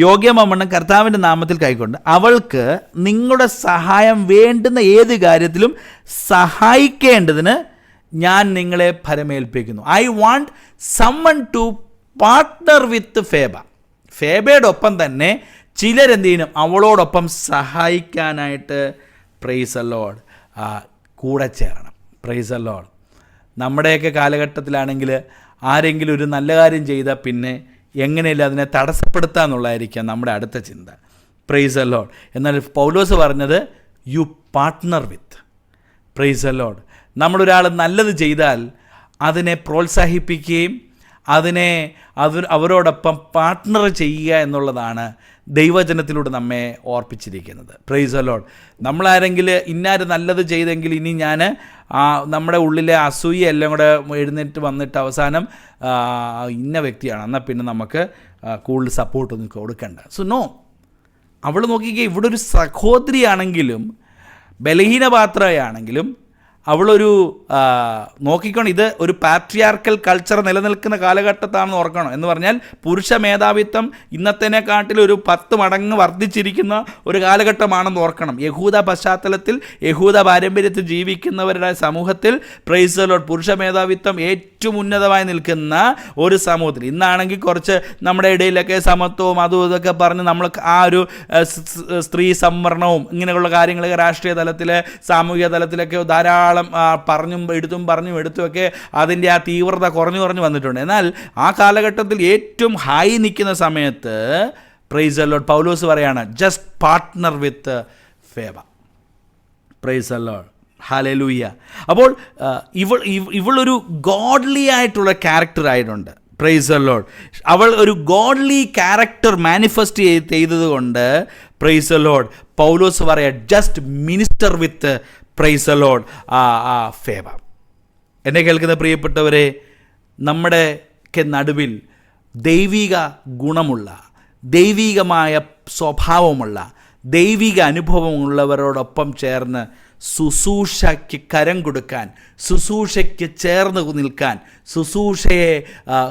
യോഗ്യമവണ്ണം കർത്താവിൻ്റെ നാമത്തിൽ കൈക്കൊണ്ട് അവൾക്ക് നിങ്ങളുടെ സഹായം വേണ്ടുന്ന ഏത് കാര്യത്തിലും സഹായിക്കേണ്ടതിന് ഞാൻ നിങ്ങളെ ഫലമേൽപ്പിക്കുന്നു. I want summon to partner with Phoebe. ഫേബയുടെ ഒപ്പം തന്നെ ചിലരെന്ത് ചെയ്യണം, അവളോടൊപ്പം സഹായിക്കാനായിട്ട് പ്രൈസ് ദി ലോർഡ് കൂടെ ചേരണം. Praise the Lord. നമ്മുടെയൊക്കെ കാലഘട്ടത്തിലാണെങ്കിൽ ആരെങ്കിലും ഒരു നല്ല കാര്യം ചെയ്താൽ പിന്നെ എങ്ങനെയല്ല അതിനെ തടസ്സപ്പെടുത്തുക എന്നുള്ളതായിരിക്കാം നമ്മുടെ അടുത്ത ചിന്ത. Praise the Lord. എന്നാൽ പൗലോസ് പറഞ്ഞത് you partner with. Praise the Lord. നമ്മളൊരാൾ നല്ലത് ചെയ്താൽ അതിനെ പ്രോത്സാഹിപ്പിക്കുകയും അവരോടൊപ്പം പാർട്ട്ണർ ചെയ്യുക എന്നുള്ളതാണ് ദൈവജനത്തിലൂടെ നമ്മെ ഓർപ്പിച്ചിരിക്കുന്നത്. Praise the Lord. നമ്മളാരെങ്കിലും ഇന്നാര് നല്ലത് ചെയ്തെങ്കിൽ ഇനി ഞാൻ നമ്മുടെ ഉള്ളിലെ അസൂയ എല്ലാം കൂടെ എഴുന്നേറ്റ് വന്നിട്ട് അവസാനം ഇന്ന വ്യക്തിയാണ്, എന്നാൽ പിന്നെ നമുക്ക് കൂടുതൽ സപ്പോർട്ടൊന്നും കൊടുക്കണ്ട. So no. അവൾ നോക്കിക്കേ, ഇവിടെ ഒരു സഹോദരിയാണെങ്കിലും ബലഹീനപാത്രയാണെങ്കിലും അവളൊരു നോക്കിക്കോണം, ഇത് ഒരു പാട്രിയാർക്കൽ കൾച്ചർ നിലനിൽക്കുന്ന കാലഘട്ടത്താണെന്ന് ഓർക്കണം. എന്ന് പറഞ്ഞാൽ പുരുഷ മേധാവിത്വം ഇന്നത്തേനെക്കാട്ടിൽ ഒരു 10 മടങ്ങ് വർദ്ധിച്ചിരിക്കുന്ന ഒരു കാലഘട്ടമാണെന്ന് ഓർക്കണം. യഹൂദ പശ്ചാത്തലത്തിൽ, യഹൂദ പാരമ്പര്യത്തിൽ ജീവിക്കുന്നവരുടെ സമൂഹത്തിൽ പ്രൈസ് ദി ലോർഡ് പുരുഷ മേധാവിത്വം ഏറ്റവും ഉന്നതമായി നിൽക്കുന്ന ഒരു സമൂഹത്തിൽ. ഇന്നാണെങ്കിൽ കുറച്ച് നമ്മുടെ ഇടയിലൊക്കെ സമത്വവും അതും ഇതൊക്കെ പറഞ്ഞ് നമ്മൾ ആ ഒരു സ്ത്രീ സംവരണവും ഇങ്ങനെയുള്ള കാര്യങ്ങളൊക്കെ രാഷ്ട്രീയ തലത്തിൽ സാമൂഹിക തലത്തിലൊക്കെ ധാരാളം പറഞ്ഞും എടുത്തുമൊക്കെ അതിൻ്റെ ആ തീവ്രത കുറഞ്ഞു വന്നിട്ടുണ്ട്. എന്നാൽ ആ കാലഘട്ടത്തിൽ ഏറ്റവും ഹൈ നിൽക്കുന്ന സമയത്ത് പ്രൈസ് ദി ലോർഡ് പൗലോസ് പറയാണ് just partner with Feba. Price the Lord. Hallelujah. അപ്പോൾ ഇവളൊരു ഗോഡ്ലി ആയിട്ടുള്ള ക്യാരക്ടർ ആയിട്ടുണ്ട്. Price the Lord. അവൾ ഒരു ഗോഡ്ലി ക്യാരക്ടർ മാനിഫെസ്റ്റ് ചെയ്തതുകൊണ്ട് പ്രൈസ് ദി ലോർഡ് പൗലോസ് പറയാ just minister with praise the Lord Feba. എന്നെ കേൾക്കുന്ന പ്രിയപ്പെട്ടവരെ, നമ്മുടെയൊക്കെ നടുവിൽ ദൈവിക ഗുണമുള്ള, ദൈവികമായ സ്വഭാവമുള്ള, ദൈവിക അനുഭവമുള്ളവരോടൊപ്പം ചേർന്ന് ശുശ്രൂഷയ്ക്ക് കരം കൊടുക്കാൻ, ശുശ്രൂഷയ്ക്ക് ചേർന്ന് നിൽക്കാൻ,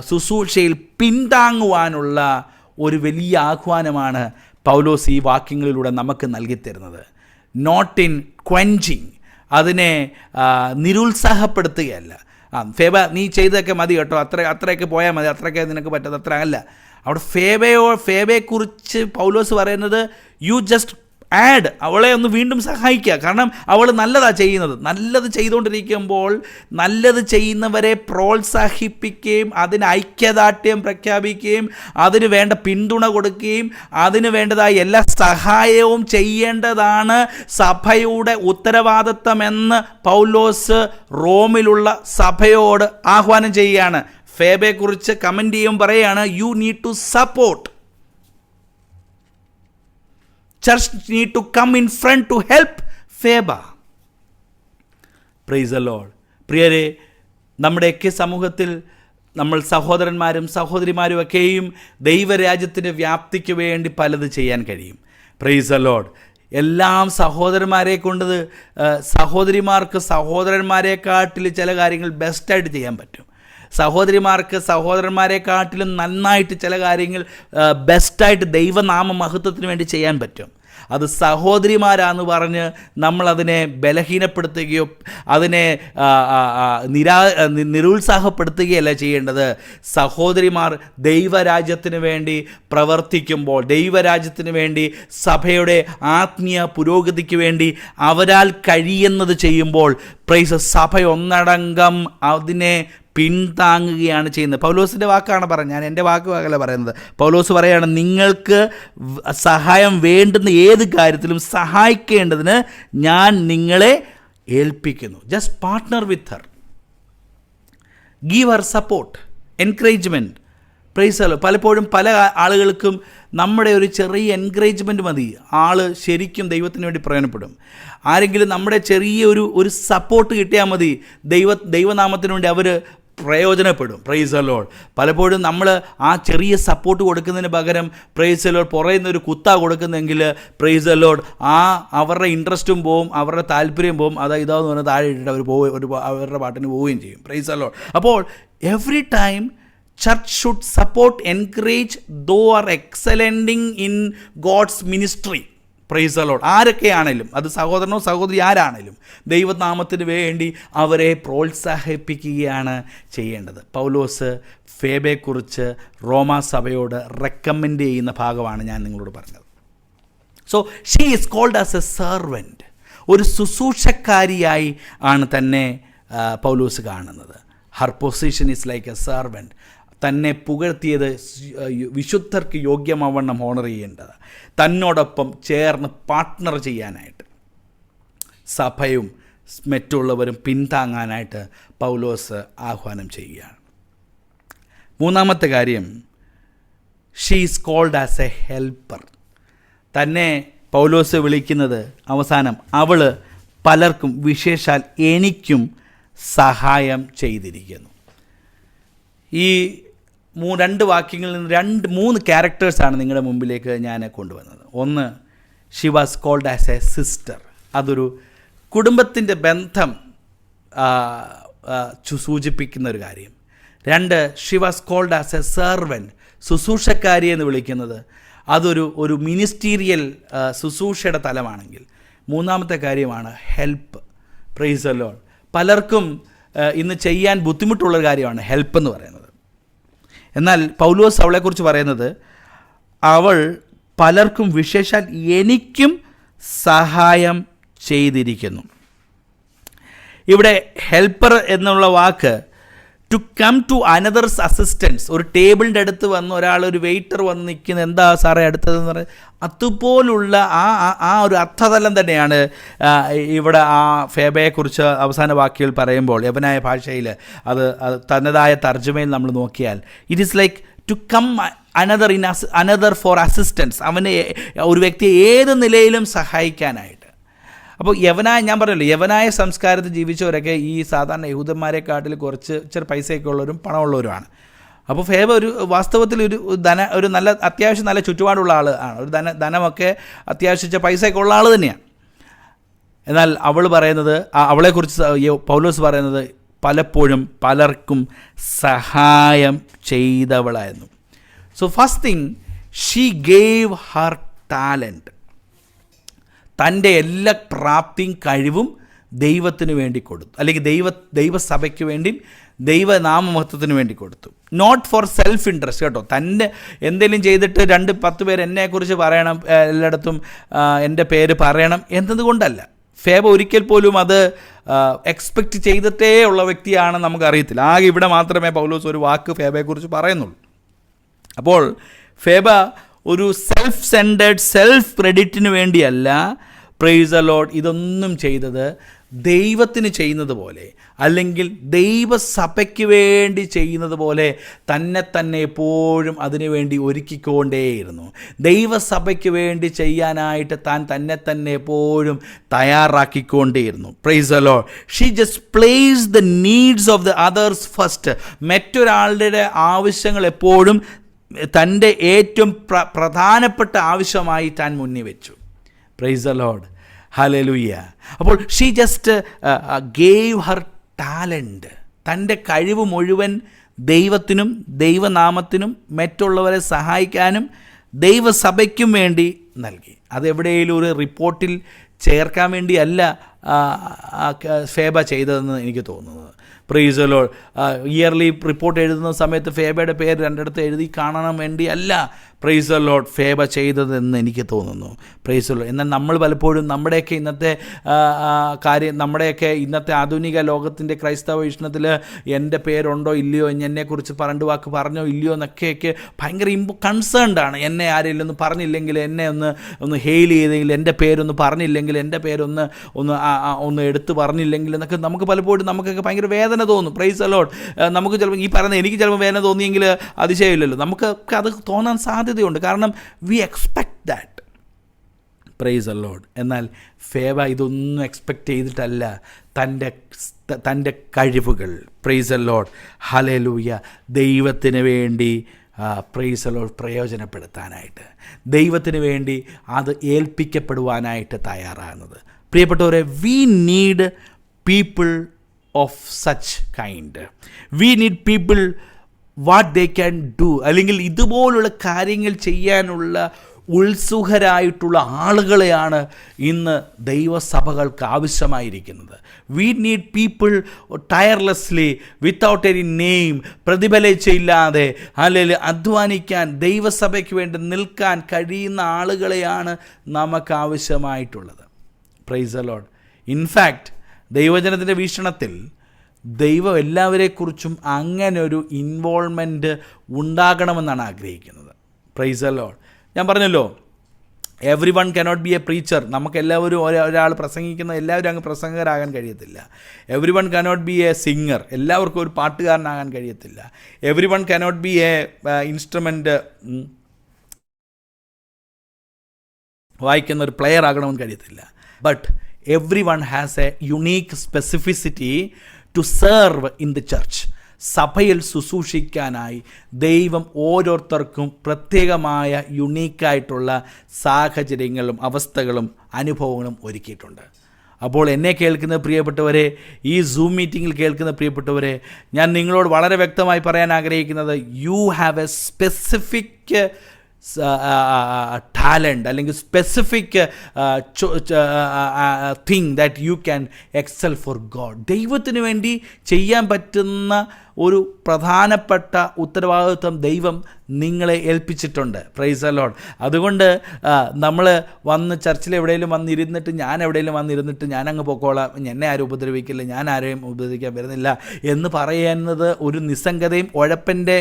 ശുശ്രൂഷയിൽ പിന്താങ്ങുവാനുള്ള ഒരു വലിയ ആഹ്വാനമാണ് പൗലോസ് ഈ വാക്യങ്ങളിലൂടെ നമുക്ക് നൽകിത്തരുന്നത്. നോട്ട് ഇൻ ക്വഞ്ചിങ്, അതിനെ നിരുത്സാഹപ്പെടുത്തുകയല്ല. ഫേബ നീ ചെയ്തൊക്കെ മതി കേട്ടോ, അത്രയൊക്കെ പോയാൽ മതി, അത്രയൊക്കെ നിനക്ക് പറ്റത് അത്ര അല്ല. അവിടെ ഫേബയെക്കുറിച്ച് പൗലോസ് പറയുന്നത് യു ജസ്റ്റ് ആഡ്, അവളെ ഒന്ന് വീണ്ടും സഹായിക്കുക. കാരണം അവൾ നല്ലതാണ് ചെയ്യുന്നത്. നല്ലത് ചെയ്തുകൊണ്ടിരിക്കുമ്പോൾ നല്ലത് ചെയ്യുന്നവരെ പ്രോത്സാഹിപ്പിക്കുകയും അതിന് ഐക്യദാർഢ്യം പ്രഖ്യാപിക്കുകയും അതിന് വേണ്ട പിന്തുണ കൊടുക്കുകയും അതിന് വേണ്ടതായ എല്ലാ സഹായവും ചെയ്യേണ്ടതാണ് സഭയുടെ ഉത്തരവാദിത്തമെന്ന് പൗലോസ് റോമിലുള്ള സഭയോട് ആഹ്വാനം ചെയ്യുകയാണ്. ഫേബയെക്കുറിച്ച് കമൻ്റ് ചെയ്യും പറയുകയാണ് you need to support. Church need to come in front to help Feba. Praise the Lord. പ്രിയരെ, നമ്മുടെയൊക്കെ സമൂഹത്തിൽ നമ്മൾ സഹോദരന്മാരും സഹോദരിമാരും ഒക്കെയും ദൈവരാജ്യത്തിൻ്റെ വ്യാപ്തിക്ക് വേണ്ടി പലത് ചെയ്യാൻ കഴിയും. Price the Lord. എല്ലാം സഹോദരന്മാരെ കൊണ്ട് സഹോദരിമാർക്ക് സഹോദരന്മാരെക്കാട്ടിൽ ചില കാര്യങ്ങൾ ബെസ്റ്റായിട്ട് ചെയ്യാൻ പറ്റും. സഹോദരിമാർക്ക് സഹോദരന്മാരെക്കാട്ടിലും നന്നായിട്ട് ചില കാര്യങ്ങൾ ബെസ്റ്റായിട്ട് ദൈവനാമ മഹത്വത്തിന് വേണ്ടി ചെയ്യാൻ പറ്റും. അത് സഹോദരിമാരാന്ന് പറഞ്ഞ് നമ്മളതിനെ ബലഹീനപ്പെടുത്തുകയോ അതിനെ നിരുത്സാഹപ്പെടുത്തുകയല്ല ചെയ്യേണ്ടത്. സഹോദരിമാർ ദൈവരാജ്യത്തിന് വേണ്ടി പ്രവർത്തിക്കുമ്പോൾ, ദൈവരാജ്യത്തിന് വേണ്ടി, സഭയുടെ ആത്മീയ പുരോഗതിക്ക് വേണ്ടി അവരാൽ കഴിയുന്നത് ചെയ്യുമ്പോൾ സഭ ഒന്നടങ്കം അതിനെ പിന്താങ്ങുകയാണ് ചെയ്യുന്നത്. പൗലോസിൻ്റെ വാക്കാണ് പറയുന്നത്, ഞാൻ എൻ്റെ വാക്കല്ല പറയുന്നത്. പൗലോസ് പറയുകയാണ്, നിങ്ങൾക്ക് സഹായം വേണ്ടുന്ന ഏത് കാര്യത്തിലും സഹായിക്കേണ്ടതിന് ഞാൻ നിങ്ങളെ ഏൽപ്പിക്കുന്നു. Just partner with her, give her support, encouragement. Praise. പലപ്പോഴും പല ആളുകൾക്കും നമ്മുടെ ഒരു ചെറിയ എൻകറേജ്മെൻറ്റ് മതി, ആൾ ശരിക്കും ദൈവത്തിന് വേണ്ടി പ്രയോജനപ്പെടും. ആരെങ്കിലും നമ്മുടെ ചെറിയ ഒരു സപ്പോർട്ട് കിട്ടിയാൽ മതി, ദൈവനാമത്തിന് വേണ്ടി അവർ പ്രയോജനപ്പെടും. Price the Lord. പലപ്പോഴും നമ്മൾ ആ ചെറിയ സപ്പോർട്ട് കൊടുക്കുന്നതിന് പകരം പ്രൈസ് ദി ലോർഡ് പുറയുന്ന ഒരു കുത്താ കൊടുക്കുന്നെങ്കിൽ പ്രൈസ് ദി ലോർഡ് അവരുടെ ഇൻട്രസ്റ്റും പോവും, അവരുടെ താല്പര്യം പോവും. ഇതാന്ന് പറഞ്ഞാൽ താഴെ ഇട്ടിട്ട് അവർ അവരുടെ പാട്ടിന് പോവുകയും ചെയ്യും. Praise the Lord. അപ്പോൾ every time church should support, encourage those are excelling in God's ministry. Praise the Lord. ആരൊക്കെയാണേലും, അത് സഹോദരനോ സഹോദരി ആരാണേലും, ദൈവനാമത്തിന് വേണ്ടി അവരെ പ്രോത്സാഹിപ്പിക്കുകയാണ് ചെയ്യേണ്ടത്. പൗലോസ് ഫേബയെക്കുറിച്ച് റോമാ സഭയോട് റെക്കമെൻഡ് ചെയ്യുന്ന ഭാഗമാണ് ഞാൻ നിങ്ങളോട് പറഞ്ഞത്. So she is called as a servant. ഒരു ശുശ്രൂഷക്കാരിയായി ആണ് തന്നെ പൗലോസ് കാണുന്നത്. Her position is like a servant. തന്നെ പുകഴ്ത്തിയത് വിശുദ്ധർക്ക് യോഗ്യമാവണ്ണം ഓണർ ചെയ്യേണ്ടത്, തന്നോടൊപ്പം ചേർന്ന് പാർട്ട്ണർ ചെയ്യാനായിട്ട് സഭയും മറ്റുള്ളവരും പിന്താങ്ങാനായിട്ട് പൗലോസ് ആഹ്വാനം ചെയ്യുകയാണ്. മൂന്നാമത്തെ കാര്യം, she is called as a helper. തന്നെ പൗലോസ് വിളിക്കുന്നത് അവസാനം അവൾ പലർക്കും, വിശേഷാൽ എനിക്കും സഹായം ചെയ്തിരിക്കുന്നു. ഈ രണ്ട് വാക്യങ്ങളിൽ നിന്ന് മൂന്ന് ക്യാരക്ടേഴ്സാണ് നിങ്ങളുടെ മുമ്പിലേക്ക് ഞാൻ കൊണ്ടുവന്നത്. ഒന്ന്, she was called as a sister. അതൊരു കുടുംബത്തിൻ്റെ ബന്ധം സൂചിപ്പിക്കുന്ന ഒരു കാര്യം. രണ്ട്, she was called as a servant. ശുശ്രൂഷക്കാരി എന്ന് വിളിക്കുന്നത് അതൊരു മിനിസ്റ്റീരിയൽ ശുശ്രൂഷയുടെ തലമാണെങ്കിൽ, മൂന്നാമത്തെ കാര്യമാണ് ഹെൽപ്പ്. Price the Lord. പലർക്കും ഇന്ന് ചെയ്യാൻ ബുദ്ധിമുട്ടുള്ളൊരു കാര്യമാണ് ഹെൽപ്പ് എന്ന് പറയുന്നത്. എന്നാൽ പൗലോസ് അവളെക്കുറിച്ച് പറയുന്നത്, അവൾ പലർക്കും, വിശേഷാൽ എനിക്കും സഹായം ചെയ്തിരിക്കുന്നു. ഇവിടെ ഹെൽപ്പർ എന്നുള്ള വാക്ക് to come to another's assistance. ഒരു ടേബിളിൻ്റെ അടുത്ത് വന്ന് ഒരു വെയിറ്റർ വന്ന് നിൽക്കുന്നത്, എന്താ സാറേ അടുത്തതെന്ന് പറയുന്നത്, അതുപോലുള്ള ആ ഒരു അർത്ഥതലം തന്നെയാണ് ഇവിടെ ആ ഫേബയെക്കുറിച്ച് അവസാന വാക്കുകൾ പറയുമ്പോൾ യവനായ ഭാഷയിൽ അത് തന്നതായ തർജ്ജമയിൽ നമ്മൾ നോക്കിയാൽ it is like to come another for assistance. അവനെ, ഒരു വ്യക്തിയെ ഏത് നിലയിലും സഹായിക്കാനായിട്ട്. അപ്പോൾ ഞാൻ പറഞ്ഞല്ലോ, യവനായ സംസ്കാരത്തിൽ ജീവിച്ചവരൊക്കെ ഈ സാധാരണ യഹൂദന്മാരെക്കാട്ടിൽ കുറച്ച് പൈസയൊക്കെ ഉള്ളവരും പണമുള്ളവരുമാണ്. അപ്പോൾ ഫേബ വാസ്തവത്തിൽ ഒരു നല്ല അത്യാവശ്യം നല്ല ചുറ്റുപാടുള്ള ആൾ ആണ്. ഒരു ധനമൊക്കെ അത്യാവശ്യം പൈസയൊക്കെ ഉള്ള ആൾ തന്നെയാണ്. എന്നാൽ അവളെക്കുറിച്ച് പൗലോസ് പറയുന്നത് പലപ്പോഴും പലർക്കും സഹായം ചെയ്തവളായിരുന്നു. So first thing, she gave her talent. തൻ്റെ എല്ലാ പ്രാപ്തിയും കഴിവും ദൈവത്തിന് വേണ്ടി കൊടുത്തു, അല്ലെങ്കിൽ ദൈവസഭയ്ക്ക് വേണ്ടിയും ദൈവനാമമഹത്വത്തിന് വേണ്ടി കൊടുത്തു. നോട്ട് ഫോർ സെൽഫ് ഇൻട്രസ്റ്റ് കേട്ടോ. തന്നെ എന്തെങ്കിലും ചെയ്തിട്ട് 2-10 പേര് എന്നെക്കുറിച്ച് പറയണം, എല്ലായിടത്തും എൻ്റെ പേര് പറയണം എന്നതുകൊണ്ടല്ല. ഫേബ ഒരിക്കൽ പോലും അത് എക്സ്പെക്റ്റ് ചെയ്തിട്ടേ ഉള്ള വ്യക്തിയാണെന്ന് നമുക്കറിയത്തില്ല. ആകെ ഇവിടെ മാത്രമേ പൗലോസ് ഒരു വാക്ക് ഫേബയെക്കുറിച്ച് പറയുന്നുള്ളൂ. അപ്പോൾ ഫേബ ഒരു സെൽഫ് സെൻറ്റേഡ്, സെൽഫ് ക്രെഡിറ്റിന് വേണ്ടിയല്ല പ്രൈസ് ദി ലോർഡ് ഇതൊന്നും ചെയ്തത്. ദൈവത്തിന് ചെയ്യുന്നത് പോലെ, അല്ലെങ്കിൽ ദൈവസഭയ്ക്ക് വേണ്ടി ചെയ്യുന്നത് പോലെ തന്നെ എപ്പോഴും അതിനു വേണ്ടി ഒരുക്കിക്കൊണ്ടേയിരുന്നു. ദൈവസഭയ്ക്ക് വേണ്ടി ചെയ്യാനായിട്ട് തന്നെ എപ്പോഴും തയ്യാറാക്കിക്കൊണ്ടേയിരുന്നു. Praise the Lord. She just place the needs of the others first. മറ്റൊരാളുടെ ആവശ്യങ്ങൾ എപ്പോഴും തൻ്റെ ഏറ്റവും പ്രധാനപ്പെട്ട ആവശ്യമായി താൻ മുന്നിൽ വെച്ചു. Price the Lord. ഹല്ലേലൂയ. അപ്പോൾ she just gave her talent. തൻ്റെ കഴിവ് മുഴുവൻ ദൈവത്തിനും ദൈവനാമത്തിനും മറ്റുള്ളവരെ സഹായിക്കാനും ദൈവസഭയ്ക്കും വേണ്ടി നൽകി. അതെവിടെയെങ്കിലും ഒരു റിപ്പോർട്ടിൽ ചേർക്കാൻ വേണ്ടിയല്ല ഫേബ ചെയ്തതെന്ന് എനിക്ക് തോന്നുന്നത്. Price the Lord. Yearly report എഴുതുന്ന സമയത്ത് ഫേബയുടെ പേര് രണ്ടിടത്ത് എഴുതി കാണാൻ വേണ്ടിയല്ല പ്രൈസ് ദി ലോർഡ് ഫേബ ചെയ്തതെന്ന് എനിക്ക് തോന്നുന്നു. Price the Lord. എന്നാൽ നമ്മൾ പലപ്പോഴും നമ്മുടെയൊക്കെ ഇന്നത്തെ ആധുനിക ലോകത്തിൻ്റെ ക്രൈസ്തവ വീക്ഷണത്തിൽ എൻ്റെ പേരുണ്ടോ ഇല്ലയോ, എന്നെക്കുറിച്ച് രണ്ട് വാക്ക് പറഞ്ഞോ ഇല്ലയോ എന്നൊക്കെയൊക്കെ ഭയങ്കര കൺസേൺഡ് ആണ്. എന്നെ ആരെങ്കിലും ഒന്ന് പറഞ്ഞില്ലെങ്കിൽ, എന്നെ ഒന്ന് ഹെയിൽ ചെയ്തെങ്കിൽ, എൻ്റെ പേരൊന്ന് പറഞ്ഞില്ലെങ്കിൽ, എൻ്റെ പേരൊന്ന് എടുത്ത് പറഞ്ഞില്ലെങ്കിൽ എന്നൊക്കെ നമുക്കൊക്കെ ഭയങ്കര വേദന തോന്നും. Price the Lord. നമുക്ക് ചിലപ്പോൾ എനിക്ക് ചിലപ്പോൾ വേദന തോന്നിയെങ്കിൽ അതിശയമില്ലല്ലോ. നമുക്കൊക്കെ അത് തോന്നാൻ സാധ്യതയുണ്ട്. കാരണം we expect that. Price the Lord. എന്നാൽ ഫേബ ഇതൊന്നും എക്സ്പെക്റ്റ് ചെയ്തിട്ടല്ല തൻ്റെ കഴിവുകൾ, പ്രൈസ് ദി ലോർഡ്, ഹല്ലേലൂയ, ദൈവത്തിന് വേണ്ടി പ്രൈസ് ദി ലോർഡ് പ്രയോജനപ്പെടുത്താനായിട്ട്, ദൈവത്തിന് വേണ്ടി അത് ഏൽപ്പിക്കപ്പെടുവാനായിട്ട് തയ്യാറാകുന്നത്. പ്രിയപ്പെട്ടവരെ, we need people of such kind. We need people what they can do. അല്ലെങ്കിൽ ഇതുപോലുള്ള കാര്യങ്ങൾ ചെയ്യാനുള്ള ഉത്സുകരായിട്ടുള്ള ആളുകളെയാണ് ഇന്ന് ദൈവസഭകൾക്ക് ആവശ്യമായിരിക്കുന്നത്. We need people tirelessly, without any name, പ്രതിഫലിച്ചില്ലാതെ അല്ലെങ്കിൽ അധ്വാനിക്കാൻ, ദൈവസഭയ്ക്ക് വേണ്ടി നിൽക്കാൻ കഴിയുന്ന ആളുകളെയാണ് നമുക്ക് ആവശ്യമായിട്ടുള്ളത്. Price the Lord. ഇൻഫാക്റ്റ് ദൈവജനത്തിൻ്റെ വീക്ഷണത്തിൽ ദൈവം എല്ലാവരെക്കുറിച്ചും അങ്ങനെ ഒരു ഇൻവോൾവ്മെൻറ്റ് ഉണ്ടാകണമെന്നാണ് ആഗ്രഹിക്കുന്നത്. Praise the Lord. ഞാൻ പറഞ്ഞല്ലോ, every one cannot be a preacher. നമുക്കെല്ലാവരും ഒരാൾ പ്രസംഗിക്കുന്ന എല്ലാവരും അങ്ങ് പ്രസംഗകരാകാൻ കഴിയത്തില്ല. Every one cannot be a singer. എല്ലാവർക്കും ഒരു പാട്ടുകാരനാകാൻ കഴിയത്തില്ല. Every one cannot be a instrument വായിക്കുന്ന ഒരു പ്ലെയർ ആകണമെന്ന് കഴിയത്തില്ല. But everyone has a unique specificity to serve in the church. സഭയിൽ ശുശ്രൂഷിക്കാനായി ദൈവം ഓരോരുത്തർക്കും പ്രത്യേകമായ യുണീക്കായിട്ടുള്ള സാഹചര്യങ്ങളും അവസ്ഥകളും അനുഭവങ്ങളും ഒരുക്കിയിട്ടുണ്ട്. അപ്പോൾ എന്നെ കേൾക്കുന്ന പ്രിയപ്പെട്ടവരെ, ഈ സൂം മീറ്റിങ്ങിൽ കേൾക്കുന്ന പ്രിയപ്പെട്ടവരെ, ഞാൻ നിങ്ങളോട് വളരെ വ്യക്തമായി പറയാൻ ആഗ്രഹിക്കുന്നത്, you have a specific talent അല്ലെങ്കിൽ specific thing that you can excel for God. ദൈവത്തിന് വേണ്ടി ചെയ്യാൻ പറ്റുന്ന ഒരു പ്രധാനപ്പെട്ട ഉത്തരവാദിത്വം ദൈവം നിങ്ങളെ ഏൽപ്പിച്ചിട്ടുണ്ട്. Price the Lord. അതുകൊണ്ട് നമ്മൾ ചർച്ചിൽ എവിടെയെങ്കിലും വന്നിരുന്നിട്ട് ഞാനങ്ങ് പൊക്കോളാം, എന്നെ ആരും ഉപദ്രവിക്കില്ല, ഞാൻ ആരെയും ഉപദ്രവിക്കാൻ വരുന്നില്ല എന്ന് പറയുന്നത് ഒരു നിസ്സംഗതയും ഉഴപ്പൻ്റെ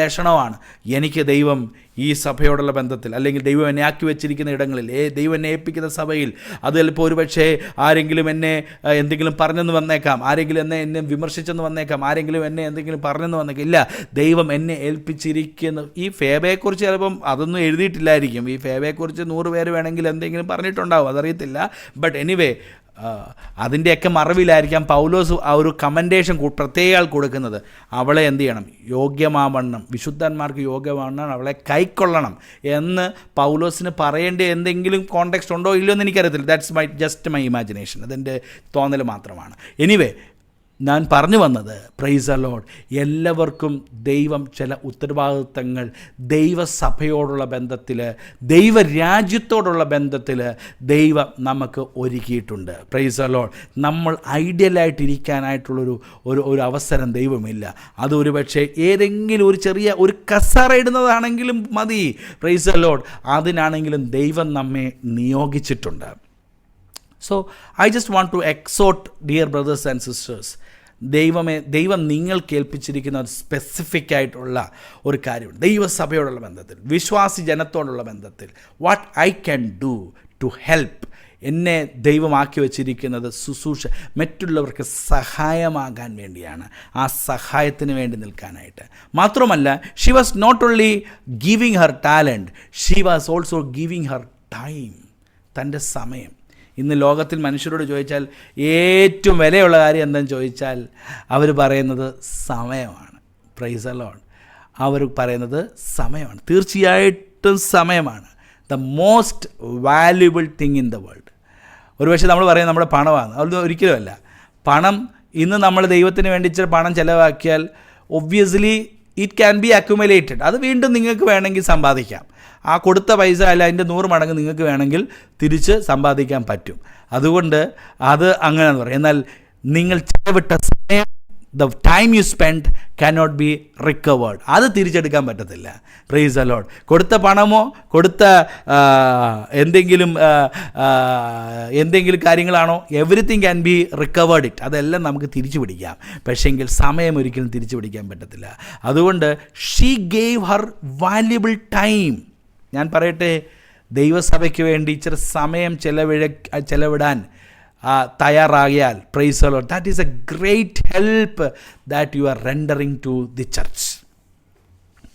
ലക്ഷണമാണ്. എനിക്ക് ദൈവം ഈ സഭയോടുള്ള ബന്ധത്തിൽ, അല്ലെങ്കിൽ ദൈവം എന്നെ ആക്കി വെച്ചിരിക്കുന്ന ഇടങ്ങളിൽ, ദൈവം എന്നെ ഏൽപ്പിക്കുന്ന സഭയിൽ, അത് ചിലപ്പോൾ ഒരുപക്ഷെ ആരെങ്കിലും എന്നെ എന്തെങ്കിലും പറഞ്ഞെന്ന് വന്നേക്കാം, ആരെങ്കിലും എന്നെ വിമർശിച്ചെന്ന് വന്നേക്കാം, ആരെങ്കിലും എന്നെ എന്തെങ്കിലും പറഞ്ഞെന്ന് വന്നേക്കാം. ഇല്ല, ദൈവം എന്നെ ഏൽപ്പിച്ചിരിക്കുന്ന ഈ ഫേബയെക്കുറിച്ച് ചിലപ്പം അതൊന്നും എഴുതിയിട്ടില്ലായിരിക്കും. ഈ ഫേബയെക്കുറിച്ച് 100 പേര് വേണമെങ്കിൽ എന്തെങ്കിലും പറഞ്ഞിട്ടുണ്ടാവും, അതറിയത്തില്ല. ബട്ട് എനിവേ, അതിൻ്റെയൊക്കെ മറവിലായിരിക്കാം പൗലോസ് ആ ഒരു കമൻഡേഷൻ പ്രത്യേക കൊടുക്കുന്നത്. അവളെ എന്ത് ചെയ്യണം? യോഗ്യമാവണ്ണം, വിശുദ്ധന്മാർക്ക് യോഗ്യമാവണ്ണം അവളെ കൈക്കൊള്ളണം എന്ന് പൗലോസിന് പറയേണ്ട എന്തെങ്കിലും കോണ്ടെക്സ്റ്റ് ഉണ്ടോ ഇല്ലയോ എന്ന് എനിക്കറിയത്തില്ല. That's just my imagination. അതെൻ്റെ തോന്നൽ മാത്രമാണ്. എനിവേ, ഞാൻ പറഞ്ഞു വന്നത്, പ്രൈസ് ദി ലോർഡ്, എല്ലാവർക്കും ദൈവം ചില ഉത്തരവാദിത്തങ്ങൾ ദൈവസഭയോടുള്ള ബന്ധത്തിൽ, ദൈവരാജ്യത്തോടുള്ള ബന്ധത്തിൽ ദൈവം നമുക്ക് ഒരുക്കിയിട്ടുണ്ട്. Price the Lord. നമ്മൾ ഐഡിയലായിട്ടിരിക്കാനായിട്ടുള്ളൊരു ഒരു അവസരം ദൈവമില്ല. അതൊരു പക്ഷേ ഏതെങ്കിലും ഒരു ചെറിയ ഒരു കസേര ഇടുന്നതാണെങ്കിലും മതി. Price the Lord. അതിനാണെങ്കിലും ദൈവം നമ്മെ നിയോഗിച്ചിട്ടുണ്ട്. So I just want to exhort dear brothers and sisters, ദൈവം നിങ്ങൾക്ക് ഏൽപ്പിച്ചിരിക്കുന്ന ഒരു സ്പെസിഫിക് ആയിട്ടുള്ള ഒരു കാര്യമുണ്ട്. ദൈവസഭയോടുള്ള ബന്ധത്തിൽ, വിശ്വാസി ജനത്തോടുള്ള ബന്ധത്തിൽ, what I can do to help. എന്നെ ദൈവമാക്കി വച്ചിരിക്കുന്നത് ശുശ്രൂഷ, മറ്റുള്ളവർക്ക് സഹായമാകാൻ വേണ്ടിയാണ്, ആ സഹായത്തിന് വേണ്ടി നിൽക്കാനായിട്ട്. മാത്രമല്ല, she was not only giving her talent, she was also giving her time, തൻ്റെ സമയം. ഇന്ന് ലോകത്തിൽ മനുഷ്യരോട് ചോദിച്ചാൽ ഏറ്റവും വിലയുള്ള കാര്യം എന്തെന്ന് ചോദിച്ചാൽ അവർ പറയുന്നത് സമയമാണ്. Price the Lord. അവർ പറയുന്നത് സമയമാണ്. തീർച്ചയായിട്ടും സമയമാണ് the most valuable thing in the world. ഒരുപക്ഷെ നമ്മൾ പറയുന്നത് നമ്മുടെ പണമാണ്. അത് ഒരിക്കലുമല്ല. പണം, ഇന്ന് നമ്മൾ ദൈവത്തിന് വേണ്ടി ഇച്ചിരി പണം ചിലവാക്കിയാൽ obviously it can be accumulated. അത് വീണ്ടും നിങ്ങൾക്ക് വേണമെങ്കിൽ സമ്പാദിക്കാം. ആ കൊടുത്ത പൈസ അല്ല അതിൻ്റെ 100 മടങ്ങ് നിങ്ങൾക്ക് വേണമെങ്കിൽ തിരിച്ച് സമ്പാദിക്കാൻ പറ്റും. അതുകൊണ്ട് അത് അങ്ങനെയാണെന്ന് പറയും. എന്നാൽ നിങ്ങൾ ചെലവിട്ട സമയം, the time you spend cannot be recovered. അത് തിരിച്ചെടുക്കാൻ പറ്റത്തില്ല. Praise the Lord. കൊടുത്ത പണമോ കൊടുത്ത എന്തെങ്കിലും കാര്യങ്ങളാണോ, everything can be recovered it. അതെല്ലാം നമുക്ക് തിരിച്ചു പിടിക്കാം. പക്ഷേങ്കിൽ സമയം ഒരിക്കലും തിരിച്ചു പിടിക്കാൻ പറ്റത്തില്ല. അതുകൊണ്ട് she gave her valuable time. ഞാൻ പറയട്ടെ, ദൈവസഭയ്ക്ക് വേണ്ടി ഇച്ചിരി സമയം ചെലവിടാൻ തയ്യാറാകിയാൽ, praise the Lord, that is a great help that you are rendering to the church.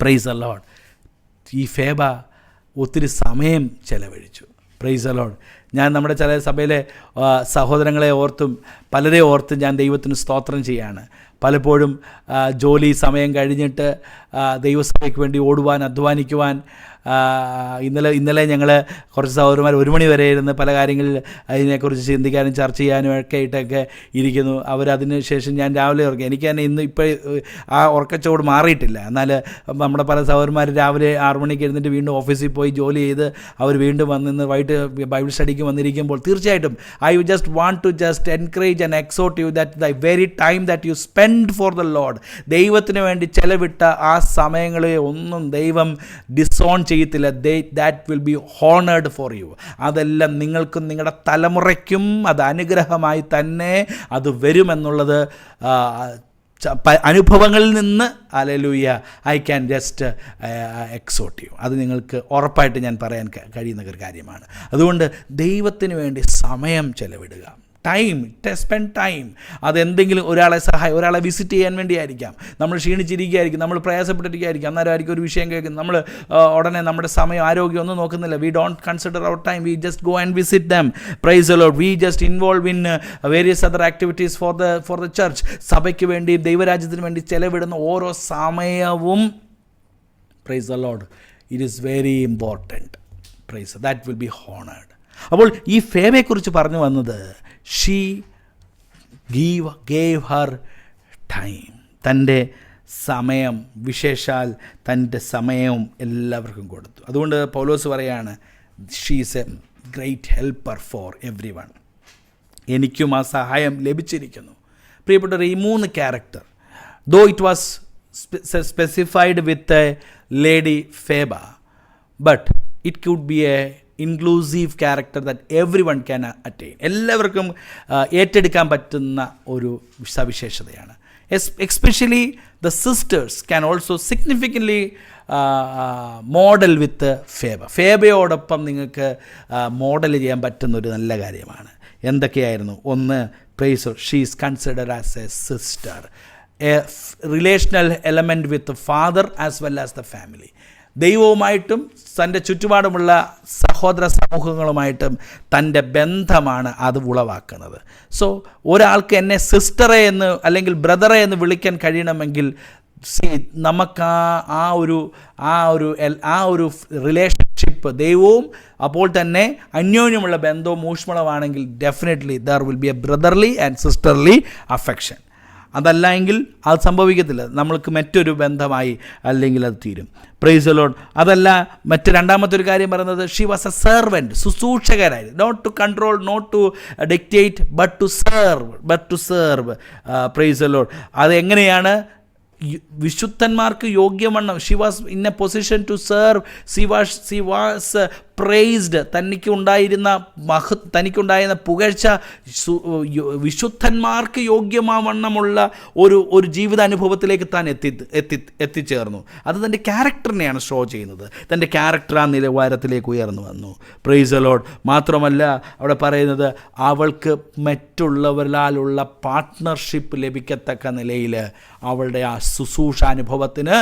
Praise the Lord. ഈ ഫേബ ഒത്തിരി സമയം ചെലവഴിച്ചു. Praise the Lord. ഞാൻ നമ്മുടെ ചില സഭയിലെ സഹോദരങ്ങളെ ഓർത്തും പലരെ ഓർത്തും ഞാൻ ദൈവത്തിന് സ്തോത്രം ചെയ്യാണ്. പലപ്പോഴും ജോലി സമയം കഴിഞ്ഞിട്ട് ദൈവസഭയ്ക്ക് വേണ്ടി ഓടുവാൻ, അധ്വാനിക്കുവാൻ, ഇന്നലെ ഞങ്ങൾ കുറച്ച് സഹോദരന്മാർ 1 മണി വരെ ഇരുന്ന് പല കാര്യങ്ങളിൽ അതിനെക്കുറിച്ച് ചിന്തിക്കാനും ചർച്ച ചെയ്യാനും ഒക്കെ ആയിട്ടൊക്കെ ഇരിക്കുന്നു. അവരതിന് ശേഷം ഞാൻ രാവിലെ ഉറങ്ങി. എനിക്ക് തന്നെ ഇപ്പോൾ ആ ഉറക്കച്ചോട് മാറിയിട്ടില്ല. എന്നാൽ നമ്മുടെ പല സഹോദരന്മാർ രാവിലെ 6 മണിക്ക് എഴുന്നിട്ട് വീണ്ടും ഓഫീസിൽ പോയി ജോലി ചെയ്ത് അവർ വീണ്ടും വന്നിന്ന് വൈകിട്ട് ബൈബിൾ സ്റ്റഡിക്ക് വന്നിരിക്കുമ്പോൾ തീർച്ചയായിട്ടും I just want to just encourage and exhort you that the very time that you spend for the Lord, ദൈവത്തിന് വേണ്ടി ചെലവിട്ട ആ സമയങ്ങളെ ഒന്നും ദൈവം ഡിസോൺ ചെയ്യത്തില്ല. That will be honoured for you. അതെല്ലാം നിങ്ങൾക്കും നിങ്ങളുടെ തലമുറയ്ക്കും അത് അനുഗ്രഹമായി തന്നെ അത് വരുമെന്നുള്ളത് അനുഭവങ്ങളിൽ നിന്ന് hallelujah I can just exhort you. അത് നിങ്ങൾക്ക് ഉറപ്പായിട്ട് ഞാൻ പറയാൻ കഴിയുന്ന ഒരു കാര്യമാണ്. അതുകൊണ്ട് ദൈവത്തിന് വേണ്ടി സമയം ചെലവിടുക. Time, spend time. അതെന്തെങ്കിലും ഒരാളെ വിസിറ്റ് ചെയ്യാൻ വേണ്ടിയായിരിക്കാം. നമ്മൾ ക്ഷീണിച്ചിരിക്കുകയായിരിക്കും, നമ്മൾ പ്രയാസപ്പെട്ടിരിക്കുകയായിരിക്കും, അന്നേരമായിരിക്കും ഒരു വിഷയം കേൾക്കുന്നത്. നമ്മൾ ഉടനെ നമ്മുടെ സമയം, ആരോഗ്യം ഒന്നും നോക്കുന്നില്ല. We don't consider our time, we just go and visit them. Praise the Lord. We just involve in various other activities for the church. സഭയ്ക്ക് വേണ്ടി, ദൈവരാജ്യത്തിന് വേണ്ടി ചെലവിടുന്ന ഓരോ സമയവും, praise the Lord, it is very important. Praise, that will be honoured. അപ്പോൾ ഈ ഫേബയെക്കുറിച്ച് പറഞ്ഞു വന്നത്, ഷീ ഗേവ് ഹർ ടൈം. തൻ്റെ സമയം, വിശേഷാൽ തൻ്റെ സമയവും എല്ലാവർക്കും കൊടുത്തു. അതുകൊണ്ട് പൗലോസ് പറയാണ്, she is a great helper for every one. എനിക്കും ആ സഹായം ലഭിച്ചിരിക്കുന്നു. പ്രിയപ്പെട്ടവർ, ഈ 3 character, though it was specified with a lady Phoebe, but it could be a inclusive character that every one can attain. എല്ലാവർക്കും ഏറ്റെടുക്കാൻ പറ്റുന്ന ഒരു സവിശേഷതയാണ്. Especially the sisters can also significantly model with Phoebe. ഫേബയോടൊപ്പം നിങ്ങൾക്ക് മോഡൽ ചെയ്യാൻ പറ്റുന്നൊരു നല്ല കാര്യമാണ്. എന്തൊക്കെയായിരുന്നു? ഒന്ന്, praise, she is considered as a sister, A relational element with father as well as the family. ദൈവവുമായിട്ടും തൻ്റെ ചുറ്റുപാടുമുള്ള സഹോദര സമൂഹങ്ങളുമായിട്ടും തൻ്റെ ബന്ധമാണ് അത് ഉളവാക്കുന്നത്. സോ ഒരാൾക്ക് എന്നെ സിസ്റ്ററെ എന്ന് അല്ലെങ്കിൽ ബ്രദറെ എന്ന് വിളിക്കാൻ കഴിയണമെങ്കിൽ നമുക്ക് ആ ഒരു റിലേഷൻഷിപ്പ് ദൈവവും അപ്പോൾ തന്നെ അന്യോന്യമുള്ള ബന്ധവും ഊഷ്മളമാണെങ്കിൽ definitely there will be a brotherly and sisterly affection. അതല്ല എങ്കിൽ അത് സംഭവിക്കത്തില്ല. നമ്മൾക്ക് മറ്റൊരു ബന്ധമായി അല്ലെങ്കിൽ അത് തീരും. Praise the Lord. അതല്ല, രണ്ടാമത്തെ ഒരു കാര്യം പറയുന്നത്, ഷീ വാസ് എ സെർവൻറ്റ്, ശുശ്രൂഷകരായിരുന്നു. Not to control, not to dictate, but to serve. Praise the Lord. അതെങ്ങനെയാണ്? വിശുദ്ധന്മാർക്ക് യോഗ്യവണ്ണം, she was in a position to serve. She was praised. തനിക്കുണ്ടായിരുന്ന പുകഴ്ച വിശുദ്ധന്മാർക്ക് യോഗ്യമാവണ്ണമുള്ള ഒരു ജീവിതാനുഭവത്തിലേക്ക് താൻ എത്തിച്ചേർന്നു. അത് തൻ്റെ ക്യാരക്ടറിനെയാണ് ഷോ ചെയ്യുന്നത്. തൻ്റെ ക്യാരക്ടർ ആ നിലവാരത്തിലേക്ക് ഉയർന്നു വന്നു. Price the Lord. മാത്രമല്ല അവിടെ പറയുന്നത്, അവൾക്ക് മറ്റുള്ളവരാലുള്ള പാർട്ട്ണർഷിപ്പ് ലഭിക്കത്തക്ക നിലയിൽ അവളുടെ ആ ശുശ്രൂഷാനുഭവത്തിന്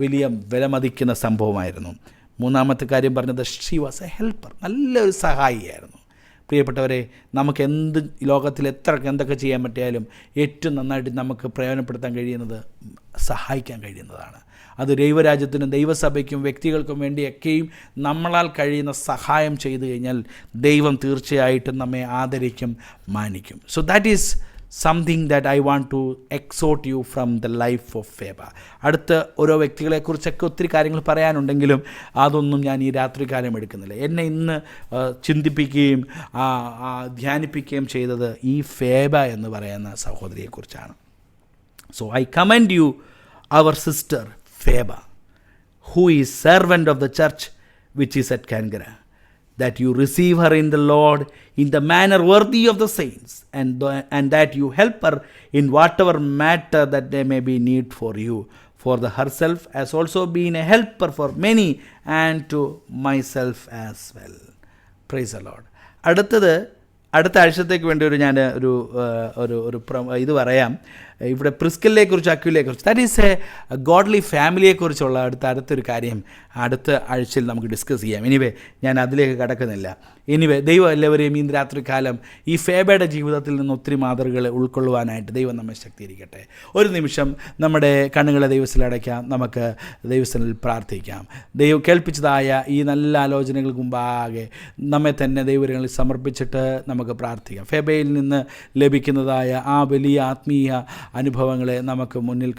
വലിയ വിലമതിക്കുന്ന സംഭവമായിരുന്നു. മൂന്നാമത്തെ കാര്യം പറഞ്ഞത്, ഷീ വാസ് എ ഹെൽപ്പർ, നല്ലൊരു സഹായിയായിരുന്നു. പ്രിയപ്പെട്ടവരെ, നമുക്ക് ലോകത്തിൽ എന്തൊക്കെ ചെയ്യാൻ പറ്റിയാലും ഏറ്റവും നന്നായിട്ട് നമുക്ക് പ്രയോജനപ്പെടുത്താൻ കഴിയുന്നത് സഹായിക്കാൻ കഴിയുന്നതാണ്. അത് ദൈവരാജ്യത്തിനും ദൈവസഭയ്ക്കും വ്യക്തികൾക്കും വേണ്ടിയൊക്കെയും നമ്മളാൽ കഴിയുന്ന സഹായം ചെയ്തു കഴിഞ്ഞാൽ ദൈവം തീർച്ചയായിട്ടും നമ്മെ ആദരിക്കും, മാനിക്കും. So that is something that I want to exhort you from the life of Phoebe. അടുത്ത ഓരോ വ്യക്തികളെക്കുറിച്ചൊക്കെ ഒത്തിരി കാര്യങ്ങൾ പറയാനുണ്ടെങ്കിലും അതൊന്നും ഞാൻ ഈ രാത്രികാലം എടുക്കുന്നില്ല. എന്നെ ഇന്ന് ചിന്തിപ്പിക്കുകയും ധ്യാനിപ്പിക്കുകയും ചെയ്തത് ഈ ഫേബ എന്ന് പറയുന്ന സഹോദരിയെക്കുറിച്ചാണ്. So I commend you our sister Phoebe, who is servant of the church which is at Kankara, that you receive her in the Lord in the manner worthy of the saints, and that you help her in whatever matter that there may be need for you, for the herself has also been a helper for many, and to myself as well. Praise the Lord. അടുത്ത ആഴ്ചത്തേക്ക് വേണ്ടി ഞാൻ ഇത് പറയാം. ഇവിടെ പ്രിസ്കിലിനെക്കുറിച്ച്, അക്വിലയെക്കുറിച്ച്, that is A godly ഫാമിലിയെക്കുറിച്ചുള്ള അടുത്തൊരു കാര്യം അടുത്ത ആഴ്ചയിൽ നമുക്ക് ഡിസ്കസ് ചെയ്യാം. എനിവേ ഞാൻ അതിലേക്ക് കടക്കുന്നില്ല. എനിവേ ദൈവം എല്ലാവരെയും ഈ രാത്രികാലം ഈ ഫേബയുടെ ജീവിതത്തിൽ നിന്ന് ഒത്തിരി മാതൃകകൾ ഉൾക്കൊള്ളുവാനായിട്ട് ദൈവം നമ്മെ ശക്തീകരിക്കട്ടെ. ഒരു നിമിഷം നമ്മുടെ കണ്ണുകളെ ദൈവത്തിൽ അടയ്ക്കാം, നമുക്ക് ദൈവത്തിൽ പ്രാർത്ഥിക്കാം. ദൈവം കേൾപ്പിച്ചതായ ഈ നല്ല ആലോചനകൾക്ക് മുമ്പാകെ നമ്മെ തന്നെ ദൈവങ്ങളിൽ സമർപ്പിച്ചിട്ട് നമുക്ക് പ്രാർത്ഥിക്കാം. ഫേബയിൽ നിന്ന് ലഭിക്കുന്നതായ ആ വലിയ ആത്മീയ അനുഭവങ്ങളെ നമുക്ക് മുന്നിൽ